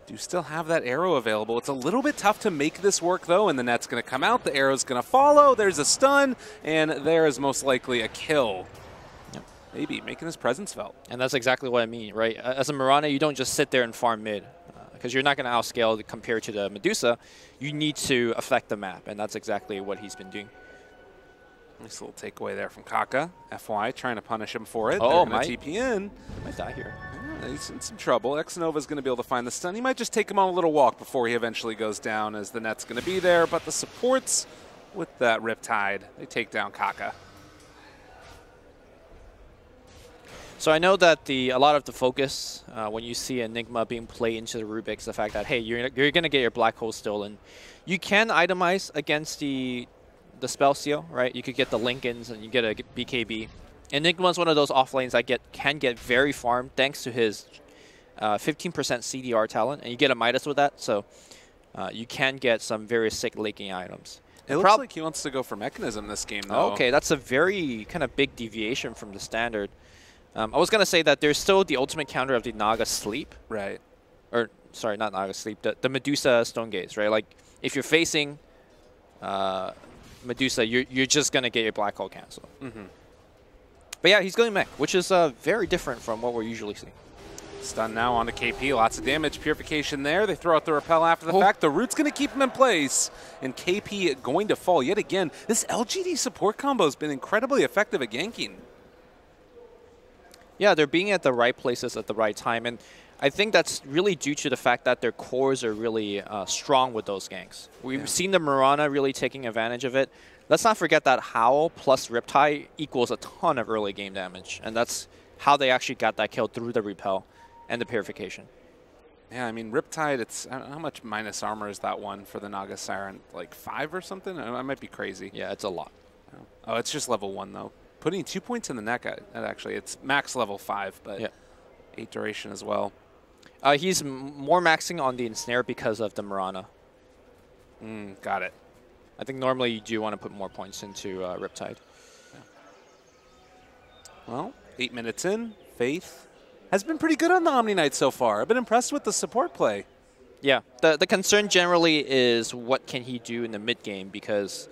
do still have that arrow available. It's a little bit tough to make this work, though, and the net's going to come out. The arrow's going to follow. There's a stun, and there is most likely a kill.
Yep.
Maybe making his presence felt.
And that's exactly what I mean, right? As a Mirana, you don't just sit there and farm mid, because you're not going to outscale compared to the Medusa. You need to affect the map, and that's exactly what he's been doing.
Nice little takeaway there from Kaka. FY trying to punish him for it.
Oh,
they're going to TP in.
Might die here.
He's in some trouble. Xnova's going to be able to find the stun. He might just take him on a little walk before he eventually goes down, as the net's going to be there. But the supports with that Riptide, they take down Kaka.
So I know that a lot of the focus when you see Enigma being played into the Rubik's, the fact that, hey, you're going to get your Black Hole still. And you can itemize against the spell seal, right? You could get the Lincolns and you get a BKB. Enigma is one of those offlanes that can get very farmed thanks to his 15% CDR talent, and you get a Midas with that, so you can get some very sick leaking items.
It looks like he wants to go for Mechanism this game, though.
Okay, that's a very kind of big deviation from the standard. I was going to say that there's still the ultimate counter of the Naga Sleep.
Right.
Or, sorry, not Naga Sleep, the Medusa Stone Gaze, right? Like, if you're facing Medusa, you're just going to get your Black Hole cancel. But yeah, he's going mech, which is very different from what we're usually seeing.
Stun now onto KP. Lots of damage. Purification there. They throw out the repel after the fact. The root's going to keep him in place. And KP going to fall yet again. This LGD support combo has been incredibly effective at ganking.
Yeah, they're being at the right places at the right time. And I think that's really due to the fact that their cores are really strong with those ganks. We've seen the Mirana really taking advantage of it. Let's not forget that Howl plus Riptide equals a ton of early game damage. And that's how they actually got that kill through the repel and the purification.
Yeah, I mean, Riptide, it's how much minus armor is that one for the Naga Siren? Like 5 or something? I might be crazy.
Yeah, it's a lot.
Oh, it's just level 1, though. Putting 2 points in the neck, actually, it's max level 5, but 8 duration as well.
He's more maxing on the ensnare because of the Mirana.
Got it.
I think normally you do want to put more points into Riptide.
Yeah. Well, 8 minutes in, Faith has been pretty good on the Omni Knight so far. I've been impressed with the support play.
Yeah, the concern generally is what can he do in the mid game, because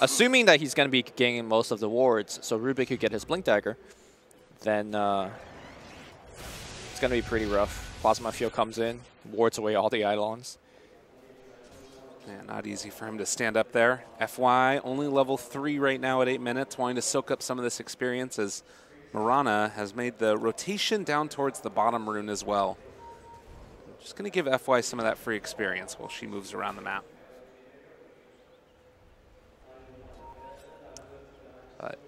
assuming that he's going to be getting most of the wards, so Rubik could get his Blink Dagger, then it's going to be pretty rough. Plasma Field comes in, wards away all the Eidolons.
Yeah, not easy for him to stand up there. FY only level 3 right now at 8 minutes, wanting to soak up some of this experience as Mirana has made the rotation down towards the bottom rune as well. Just going to give FY some of that free experience while she moves around the map. But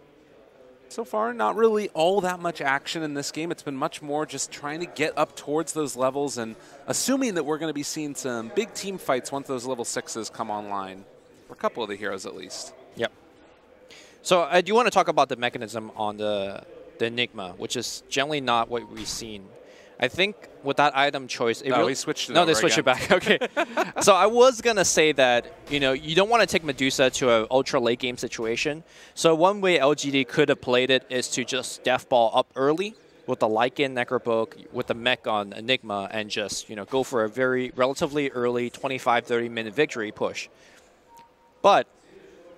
So far, not really all that much action in this game. It's been much more just trying to get up towards those levels and assuming that we're going to be seeing some big team fights once those level 6s come online. For a couple of the heroes, at least.
Yep. So I do want to talk about the mechanism on the Enigma, which is generally not what we've seen. I think with that item choice,
we switched it.
No, they switched it back. Okay. So I was gonna say that you don't want to take Medusa to an ultra late game situation. So one way LGD could have played it is to just death ball up early with the Lycan Necropoke with the mech on Enigma and just go for a very relatively early 25-30 minute victory push. But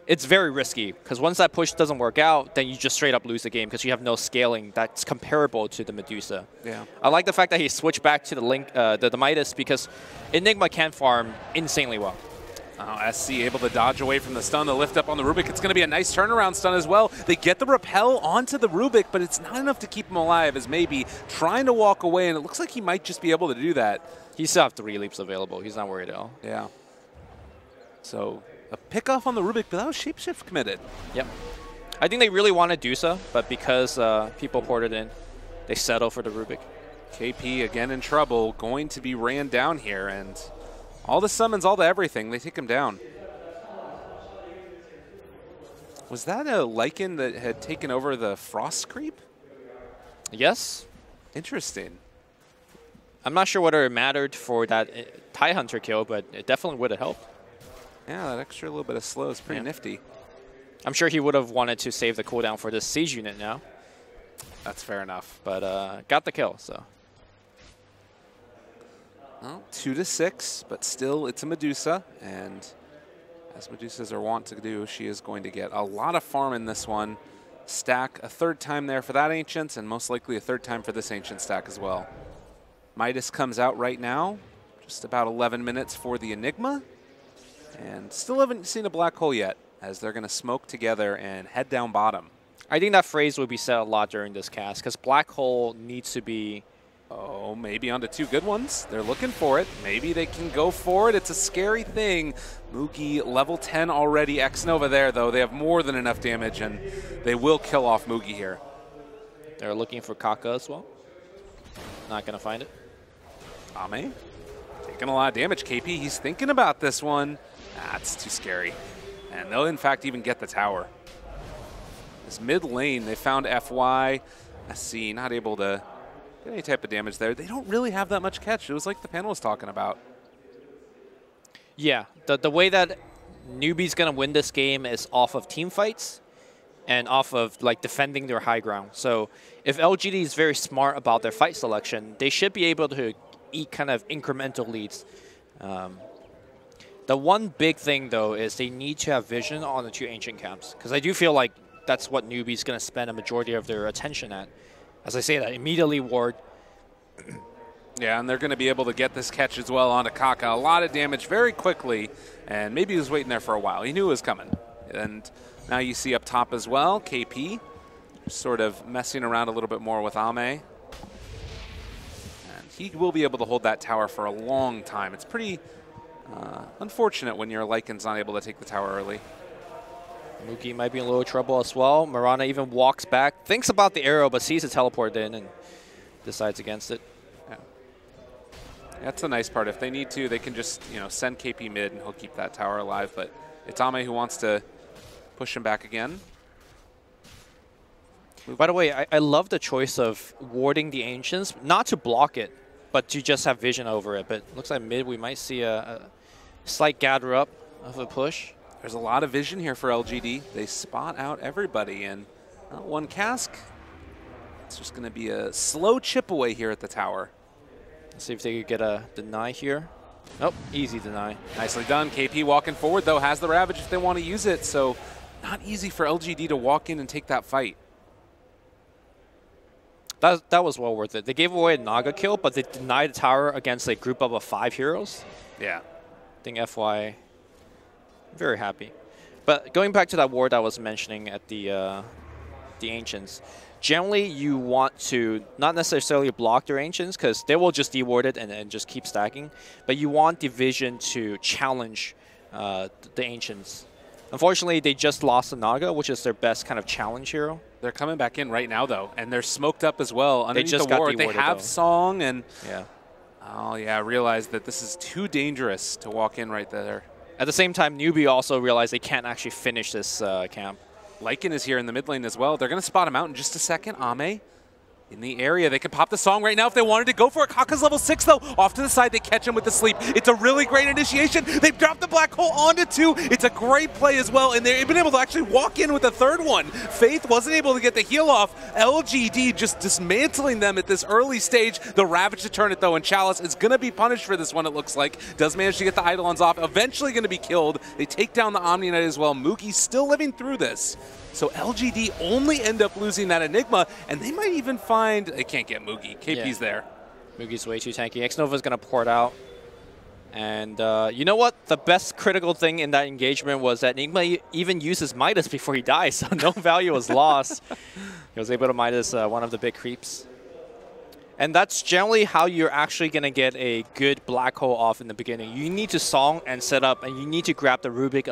it's very risky because once that push doesn't work out, then you just straight up lose the game because you have no scaling that's comparable to the Medusa.
Yeah.
I like the fact that he switched back to the Link, the Midas, because Enigma can farm insanely well.
SC able to dodge away from the stun, the lift up on the Rubik. It's going to be a nice turnaround stun as well. They get the repel onto the Rubik, but it's not enough to keep him alive as maybe trying to walk away, and it looks like he might just be able to do that.
He still have 3 leaps available. He's not worried at all.
Yeah. So a pick off on the Rubik, but that was Shapeshift committed.
Yep. I think they really wanted Dusa, but because people poured it in, they settle for the Rubik.
KP again in trouble, going to be ran down here, and all the summons, all the everything, they take him down. Was that a Lycan that had taken over the Frost Creep?
Yes.
Interesting.
I'm not sure whether it mattered for that TIE Hunter kill, but it definitely would have helped.
Yeah, that extra little bit of slow is pretty nifty.
I'm sure he would have wanted to save the cooldown for this siege unit now.
That's fair enough.
But got the kill, so.
Well, 2-6, but still it's a Medusa, and as Medusas are wont to do, she is going to get a lot of farm in this one. Stack a 3rd time there for that Ancient, and most likely a 3rd time for this Ancient stack as well. Midas comes out right now, just about 11 minutes for the Enigma. And still haven't seen a black hole yet, as they're going to smoke together and head down bottom.
I think that phrase will be said a lot during this cast, because black hole needs to be...
Oh, maybe onto 2 good ones. They're looking for it. Maybe they can go for it. It's a scary thing. Mugi level 10 already. X-Nova there, though. They have more than enough damage, and they will kill off Mugi here.
They're looking for Kaka as well. Not going to find it.
Ame taking a lot of damage. KP, he's thinking about this one. That's too scary. And they'll, in fact, even get the tower. This mid lane, they found FY. SC not able to get any type of damage there. They don't really have that much catch. It was like the panel was talking about.
Yeah, the way that Newbee's going to win this game is off of team fights and off of like defending their high ground. So if LGD is very smart about their fight selection, they should be able to eat kind of incremental leads. The one big thing, though, is they need to have vision on the 2 Ancient camps, because I do feel like that's what Newbee's going to spend a majority of their attention at. As I say that, immediately ward.
Yeah, and they're going to be able to get this catch as well onto Kaka. A lot of damage very quickly, and maybe he was waiting there for a while. He knew it was coming. And now you see up top as well, KP sort of messing around a little bit more with Ame. And he will be able to hold that tower for a long time. It's pretty unfortunate when your Lycan's not able to take the tower early.
Mugi might be in a little trouble as well. Mirana even walks back, thinks about the arrow, but sees it teleport in and decides against it.
Yeah. That's the nice part. If they need to, they can just send KP mid and he'll keep that tower alive. But it's Ame who wants to push him back again.
By the way, I love the choice of warding the Ancients, not to block it, but to just have vision over it. But looks like mid we might see a slight gather up of a push.
There's a lot of vision here for LGD. They spot out everybody, and one cask. It's just going to be a slow chip away here at the tower.
Let's see if they could get a deny here. Nope, easy deny.
Nicely done. KP walking forward, though, has the Ravage if they want to use it, so not easy for LGD to walk in and take that fight.
That was well worth it. They gave away a Naga kill, but they denied the tower against a group of 5 heroes.
Yeah.
I think FY, very happy. But going back to that ward I was mentioning at the Ancients, generally you want to not necessarily block their Ancients because they will just deward it and just keep stacking, but you want Division to challenge the Ancients. Unfortunately, they just lost the Naga, which is their best kind of challenge hero.
They're coming back in right now, though, and they're smoked up as well. Underneath
just
the
got
ward, they
dewarded,
have
though.
Song, and
Yeah.
oh yeah, realize that this is too dangerous to walk in right there.
At the same time, Newbee also realized they can't actually finish this camp.
Lycan is here in the mid lane as well. They're going to spot him out in just a second. Ame in the area. They could pop the Song right now if they wanted to go for it. Kaka's level 6, though. Off to the side, they catch him with the sleep. It's a really great initiation. They've dropped the Black Hole onto 2. It's a great play as well, and they've been able to actually walk in with the third one. Faith wasn't able to get the heal off. LGD just dismantling them at this early stage. The Ravage to turn it, though, and Chalice is going to be punished for this one, it looks like. Does manage to get the Eidolons off. Eventually going to be killed. They take down the Omni Knight as well. Mugi's still living through this. So LGD only end up losing that Enigma, and they might even find... They can't get Mugi. KP's there.
Mugi's way too tanky. X-Nova's going to pour it out. And you know what? The best critical thing in that engagement was that Enigma even uses Midas before he dies, so no value was lost. He was able to Midas one of the big creeps. And that's generally how you're actually going to get a good Black Hole off in the beginning. You need to Song and set up, and you need to grab the Rubik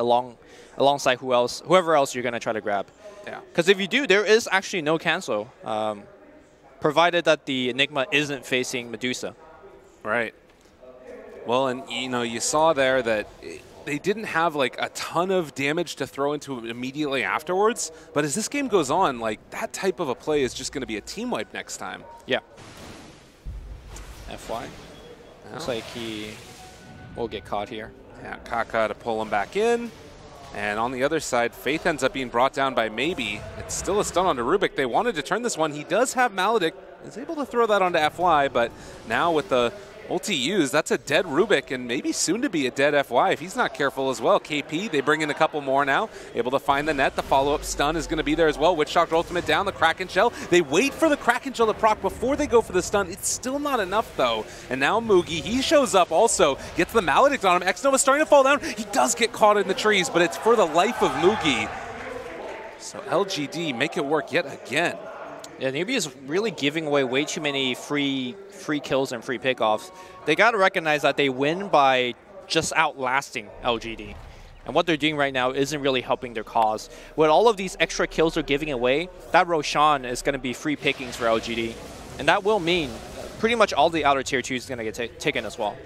alongside whoever else you're going to try to grab.
Yeah.
Because if you do, there is actually no cancel, provided that the Enigma isn't facing Medusa.
Right. Well, and you know, you saw there that they didn't have like a ton of damage to throw into it immediately afterwards. But as this game goes on, like that type of a play is just going to be a team wipe next time.
Yeah. FY. Looks like he will get caught here.
Yeah, Kaka to pull him back in. And on the other side, Faith ends up being brought down by Maybe. It's still a stun onto Rubik. They wanted to turn this one. He does have Maledict. Is able to throw that onto FY, but now with the ulti used, that's a dead Rubik and maybe soon to be a dead FY if he's not careful as well. KP, they bring in a couple more now. Able to find the net. The follow-up stun is going to be there as well. Witch Doctor ultimate down, the Kraken Shell. They wait for the Kraken Shell to proc before they go for the stun. It's still not enough though. And now Mugi, he shows up also. Gets the Maledict on him. X-Nova starting to fall down. He does get caught in the trees, but it's for the life of Mugi. So LGD make it work yet again.
Yeah, Newbee is really giving away way too many free kills and free pickoffs. They got to recognize that they win by just outlasting LGD. And what they're doing right now isn't really helping their cause. With all of these extra kills they're giving away, that Roshan is going to be free pickings for LGD. And that will mean pretty much all the outer tier 2s is going to get taken as well.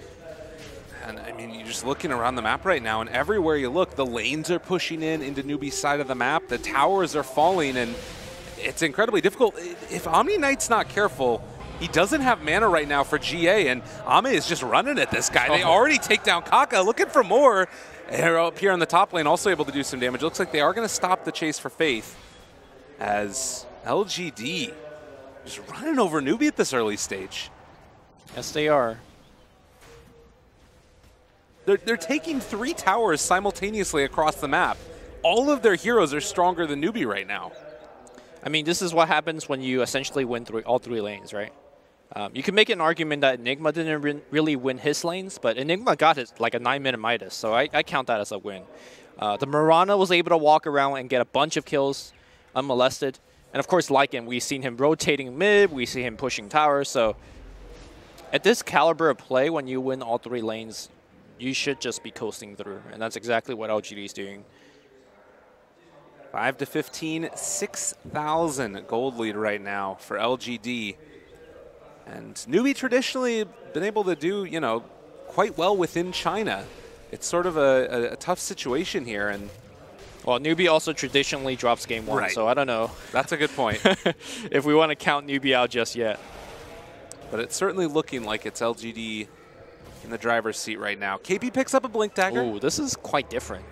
And I mean, you're just looking around the map right now, and everywhere you look, the lanes are pushing in into Newbee's side of the map. The towers are falling, and it's incredibly difficult. If Omni Knight's not careful, he doesn't have mana right now for GA, and Ame is just running at this guy. They already take down Kaka, looking for more. They're up here on the top lane, also able to do some damage. It looks like they are going to stop the chase for Faith, as LGD just running over Newbee at this early stage.
Yes, they are.
They're taking 3 towers simultaneously across the map. All of their heroes are stronger than Newbee right now.
I mean, this is what happens when you essentially win all 3 lanes, right? You can make an argument that Enigma didn't really win his lanes, but Enigma got his, like a 9-minute Midas, so I count that as a win. The Mirana was able to walk around and get a bunch of kills unmolested. And of course, Lycan, we've seen him rotating mid, we see him pushing towers, so at this caliber of play, when you win all 3 lanes, you should just be coasting through, and that's exactly what LGD is doing.
5 to 15, 6,000 gold lead right now for LGD. And Newbee traditionally been able to do, you know, quite well within China. It's sort of a tough situation here. And
well, Newbee also traditionally drops game 1,
right.
So I don't know.
That's a good point.
If we want to count Newbee out just yet.
But it's certainly looking like it's LGD in the driver's seat right now. KP picks up a Blink Dagger.
Oh, this is quite different.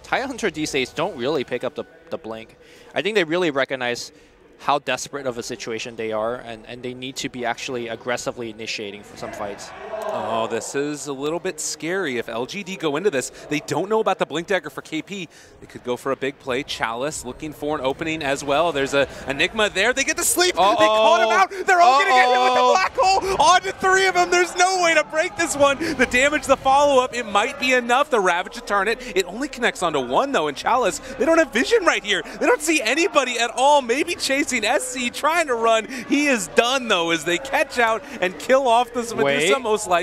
TIE Hunter these days don't really pick up the Blink. I think they really recognize how desperate of a situation they are, and they need to be actually aggressively initiating for some fights.
Oh, this is a little bit scary. If LGD go into this, they don't know about the Blink Dagger for KP. They could go for a big play. Chalice looking for an opening as well. There's a Enigma there. They get to sleep. They caught him out. They're all going to get hit with the Black Hole. On to 3 of them. There's no way to break this one. The damage, the follow-up, it might be enough. The Ravage to turn it. It only connects onto 1, though, and Chalice, they don't have vision right here. They don't see anybody at all. Maybe chasing SC, trying to run. He is done, though, as they catch out and kill off this Medusa, most likely.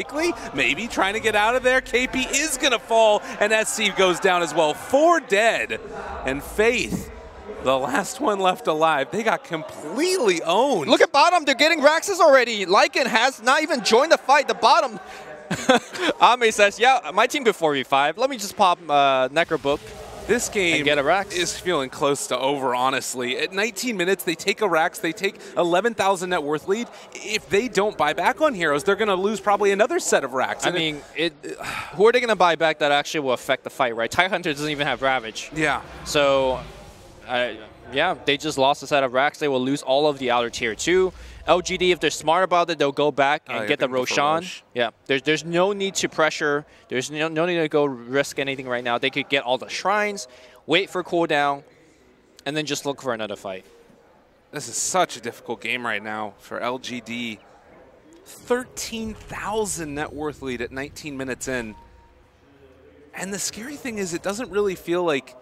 Maybe trying to get out of there. KP is going to fall, and SC goes down as well. 4 dead. And Faith the last one left alive. They got completely owned.
Look at bottom. They're getting Raxes already. Lycan has not even joined the fight. The bottom. Ame says, yeah, my team before V5. Let me just pop Necrobook.
This game
get a Rax.
is feeling close to over, honestly. At 19 minutes, they take a Rax, they take 11,000 net worth lead. If they don't buy back on heroes, they're going to lose probably another set of Rax.
I mean, who are they going to buy back that actually will affect the fight, right? Tidehunter doesn't even have Ravage.
Yeah.
So, yeah, they just lost a set of Rax. They will lose all of the outer tier 2. LGD, if they're smart about it, they'll go back and get the Roshan. Yeah, there's no need to pressure. There's no need to go risk anything right now. They could get all the shrines, wait for cooldown, and then just look for another fight.
This is such a difficult game right now for LGD. 13,000 net worth lead at 19 minutes in. And the scary thing is it doesn't really feel like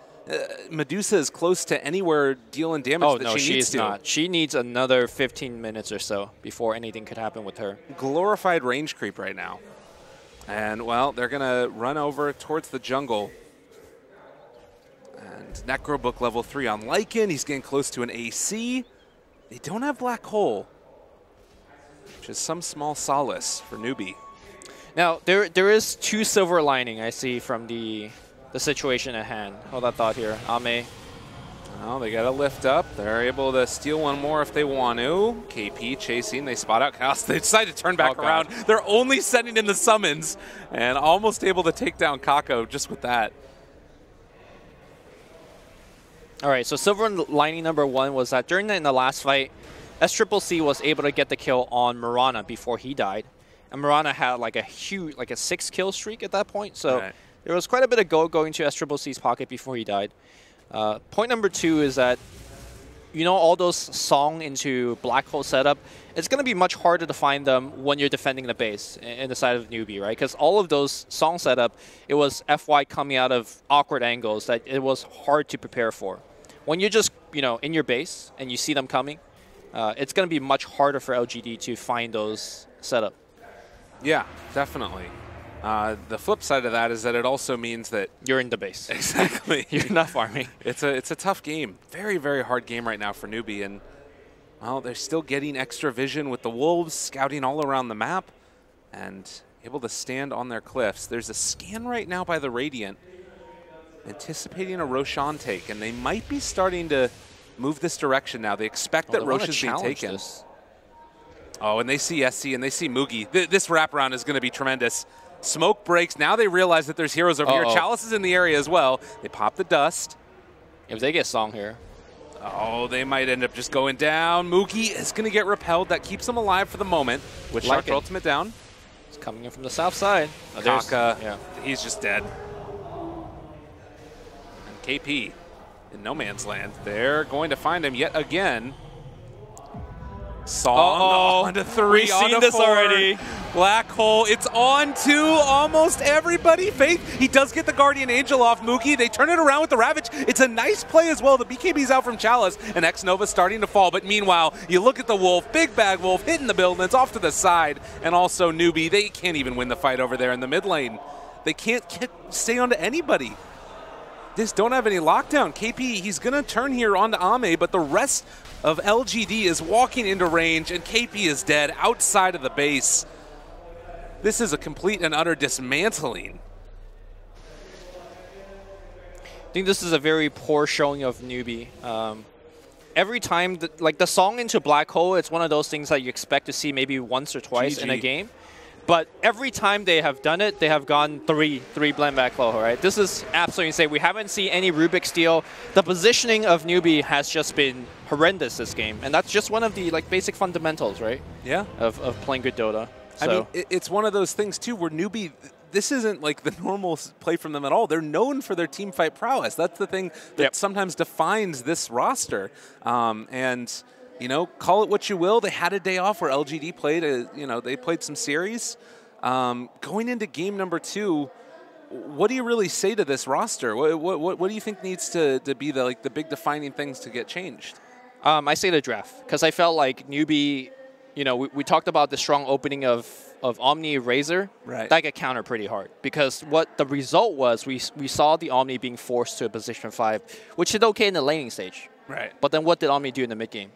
Medusa is close to anywhere dealing damage that she needs to.
Not. She needs another 15 minutes or so before anything could happen with her.
Glorified range creep right now. And, well, they're going to run over towards the jungle. And Necrobook level 3 on Lycan. He's getting close to an AC. They don't have Black Hole, which is some small solace for Newbee.
Now, there is 2 silver lining I see from the situation at hand. Hold that thought here. Ame.
Well, they got to lift up. They're able to steal one more if they want to. KP chasing. They spot out Chaos. They decide to turn back around. They're only sending in the summons and almost able to take down Kako just with that.
All right, so silver lining number 1 was that during the last fight, SCCC was able to get the kill on Mirana before he died. And Mirana had like a huge, like a 6-kill streak at that point. So there was quite a bit of gold going to SCCC's pocket before he died. Point number 2 is that, you know, all those Song into Black Hole setup, it's going to be much harder to find them when you're defending the base in the side of Newbee, right? Because all of those Song setup, it was FY coming out of awkward angles that it was hard to prepare for. When you're just, you know, in your base and you see them coming, it's going to be much harder for LGD to find those setup.
Yeah, definitely. The flip side of that is that it also means that
you're in the base.
Exactly.
You're not farming.
It's a tough game. Very, very hard game right now for Newbee. And, well, they're still getting extra vision with the Wolves, scouting all around the map, and able to stand on their cliffs. There's a scan right now by the Radiant, anticipating a Roshan take, and they might be starting to move this direction now. They expect that Rosh is being taken. Oh, and they see SC and they see Mugi. This wraparound is going to be tremendous. Smoke breaks. Now they realize that there's heroes over here. Chalice is in the area as well. They pop the dust.
If they get Song here.
Oh, they might end up just going down. Mugi is going to get repelled. That keeps him alive for the moment. With Shark ultimate down.
It's coming in from the south side.
Kaka, he's just dead. And KP in no man's land. They're going to find him yet again. Song on to 3,
We've seen this
4.
already.
Black Hole, it's on to almost everybody. Faith, he does get the Guardian Angel off Mugi. They turn it around with the Ravage. It's a nice play as well. The BKB's out from Chalice, and X-Nova's starting to fall. But meanwhile, you look at the Wolf, Big Bag Wolf hitting the buildings off to the side, and also Newbee. They can't even win the fight over there in the mid lane. They can't stay onto anybody. Just don't have any lockdown. KP, he's going to turn here onto Ame, but the rest of LGD is walking into range, and KP is dead outside of the base. This is a complete and utter dismantling.
I think this is a very poor showing of Newbee. Every time, like the Song into Black Hole, it's one of those things that you expect to see maybe once or twice in a game. But every time they have done it, they have gone three blend back low, right? This is absolutely insane. We haven't seen any Rubik steal. The positioning of Newbee has just been horrendous this game. And that's just one of the like basic fundamentals, right?
Yeah. Of
playing good Dota. So.
I mean, it's one of those things, too, where Newbee, this isn't like the normal play from them at all. They're known for their team fight prowess. That's the thing that sometimes defines this roster. And, you know, call it what you will. They had a day off where LGD played, they played some series. Going into game number 2, what do you really say to this roster? What do you think needs to be the big defining things to get changed?
I say the draft, because I felt like Newbee, you know, we talked about the strong opening of Omni Razor.
Right.
That got countered pretty hard, because what the result was, we saw the Omni being forced to a position 5, which did okay in the laning stage.
Right.
But then what did Omni do in the mid game?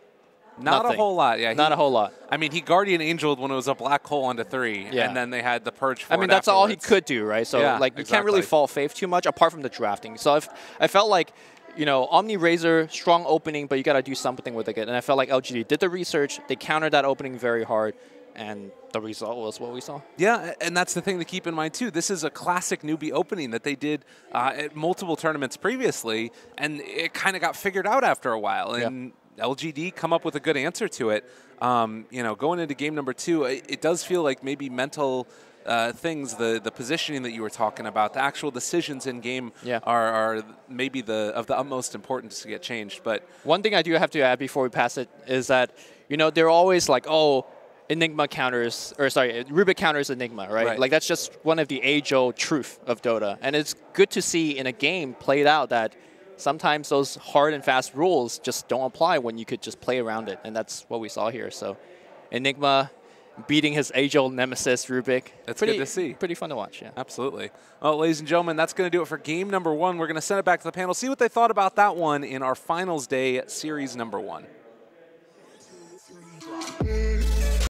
Not
Nothing.
a whole lot, yeah.
Not a whole lot.
I mean, he Guardian Angeled when it was a black hole onto 3,
Yeah.
and then they had the Purge for
I mean,
it
that's all he
afterwards.
could do, right? So,
Yeah,
like, you can't really
exactly.
fall faith too much apart from the drafting. So I felt like, you know, Omni Razor, strong opening, but you got to do something with it. And I felt like LGD did the research. They countered that opening very hard, and the result was what we saw.
Yeah, and that's the thing to keep in mind, too. This is a classic Newbee opening that they did at multiple tournaments previously, and it kind of got figured out after a while. And LGD come up with a good answer to it. You know, going into game number 2, it does feel like maybe mental things, the positioning that you were talking about, the actual decisions in game are maybe of the utmost importance to get changed. But
one thing I do have to add before we pass it is that, you know, they're always like, oh, Enigma counters, or sorry, Rubik counters Enigma, right? Like, that's just one of the age-old truth of Dota. And it's good to see in a game played out that sometimes those hard and fast rules just don't apply when you could just play around it. And that's what we saw here. So Enigma beating his age-old nemesis, Rubik.
That's good to see.
Pretty fun to watch, yeah.
Absolutely. Well, ladies and gentlemen, that's going to do it for game number 1. We're going to send it back to the panel, see what they thought about that one in our finals day series number 1.